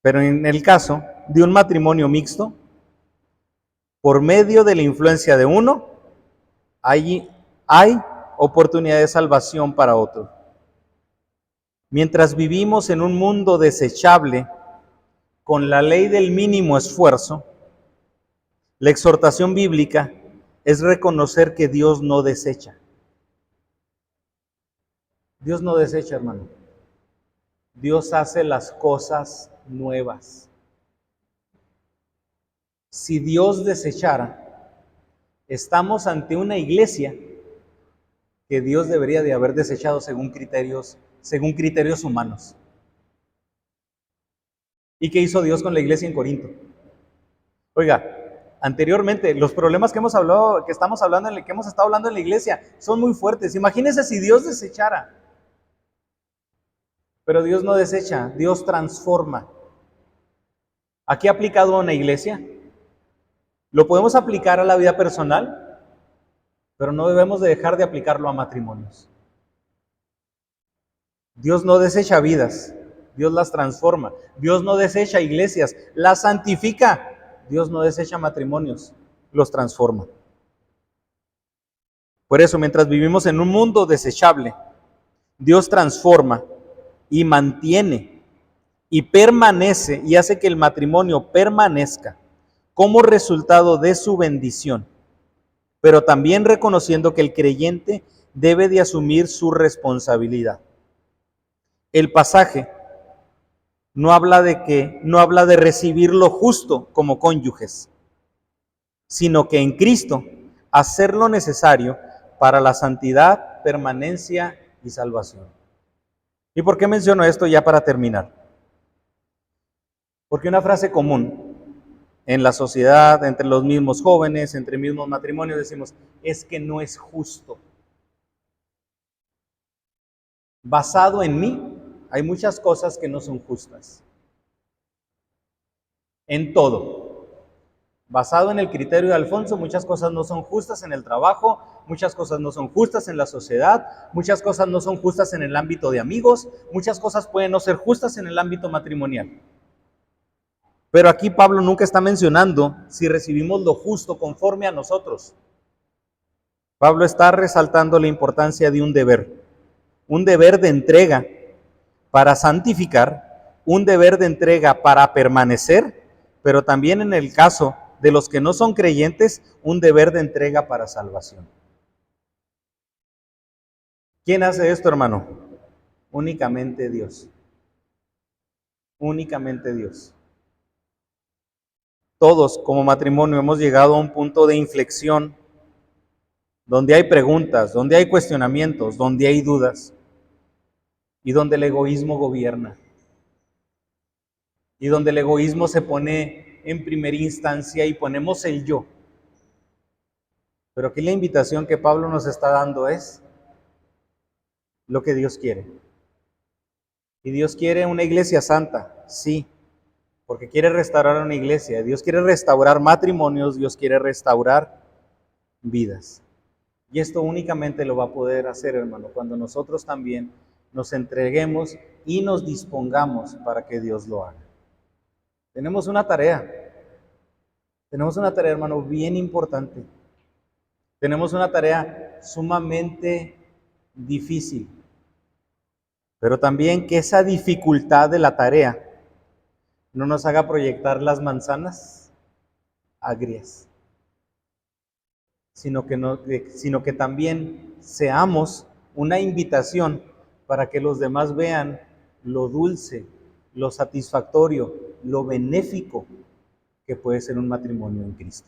Pero en el caso de un matrimonio mixto, por medio de la influencia de uno, hay oportunidad de salvación para otro. Mientras vivimos en un mundo desechable, con la ley del mínimo esfuerzo, la exhortación bíblica es reconocer que Dios no desecha. Dios no desecha, hermano. Dios hace las cosas nuevas. Si Dios desechara, estamos ante una iglesia que Dios debería de haber desechado según criterios humanos. ¿Y qué hizo Dios con la iglesia en Corinto? Oiga, anteriormente, los problemas que hemos estado hablando en la iglesia, son muy fuertes. Imagínense si Dios desechara. Pero Dios no desecha, Dios transforma. ¿Aquí aplicado a una iglesia? Lo podemos aplicar a la vida personal, pero no debemos de dejar de aplicarlo a matrimonios. Dios no desecha vidas, Dios las transforma. Dios no desecha iglesias, las santifica. Dios no desecha matrimonios, los transforma. Por eso, mientras vivimos en un mundo desechable, Dios transforma y mantiene y permanece y hace que el matrimonio permanezca como resultado de su bendición, pero también reconociendo que el creyente debe de asumir su responsabilidad. El pasaje no habla de recibir lo justo como cónyuges, sino que en Cristo hacer lo necesario para la santidad, permanencia y salvación. ¿Y por qué menciono esto ya para terminar? Porque una frase común en la sociedad, entre los mismos jóvenes, entre mismos matrimonios, decimos, es que no es justo. Basado en mí, hay muchas cosas que no son justas. En todo. Basado en el criterio de Alfonso, muchas cosas no son justas en el trabajo, muchas cosas no son justas en la sociedad, muchas cosas no son justas en el ámbito de amigos, muchas cosas pueden no ser justas en el ámbito matrimonial. Pero aquí Pablo nunca está mencionando si recibimos lo justo conforme a nosotros. Pablo está resaltando la importancia de un deber de entrega para santificar, un deber de entrega para permanecer, pero también en el caso de los que no son creyentes, un deber de entrega para salvación. ¿Quién hace esto, hermano? Únicamente Dios. Únicamente Dios. Todos como matrimonio hemos llegado a un punto de inflexión donde hay preguntas, donde hay cuestionamientos, donde hay dudas y donde el egoísmo gobierna y donde el egoísmo se pone en primera instancia y ponemos el yo. Pero aquí la invitación que Pablo nos está dando es lo que Dios quiere. Y Dios quiere una iglesia santa, sí, porque quiere restaurar una iglesia. Dios quiere restaurar matrimonios, Dios quiere restaurar vidas. Y esto únicamente lo va a poder hacer, hermano, cuando nosotros también nos entreguemos y nos dispongamos para que Dios lo haga. Tenemos una tarea, hermano, bien importante. Tenemos una tarea sumamente difícil, pero también que esa dificultad de la tarea no nos haga proyectar las manzanas agrias, sino que también seamos una invitación para que los demás vean lo dulce, lo satisfactorio, lo benéfico que puede ser un matrimonio en Cristo.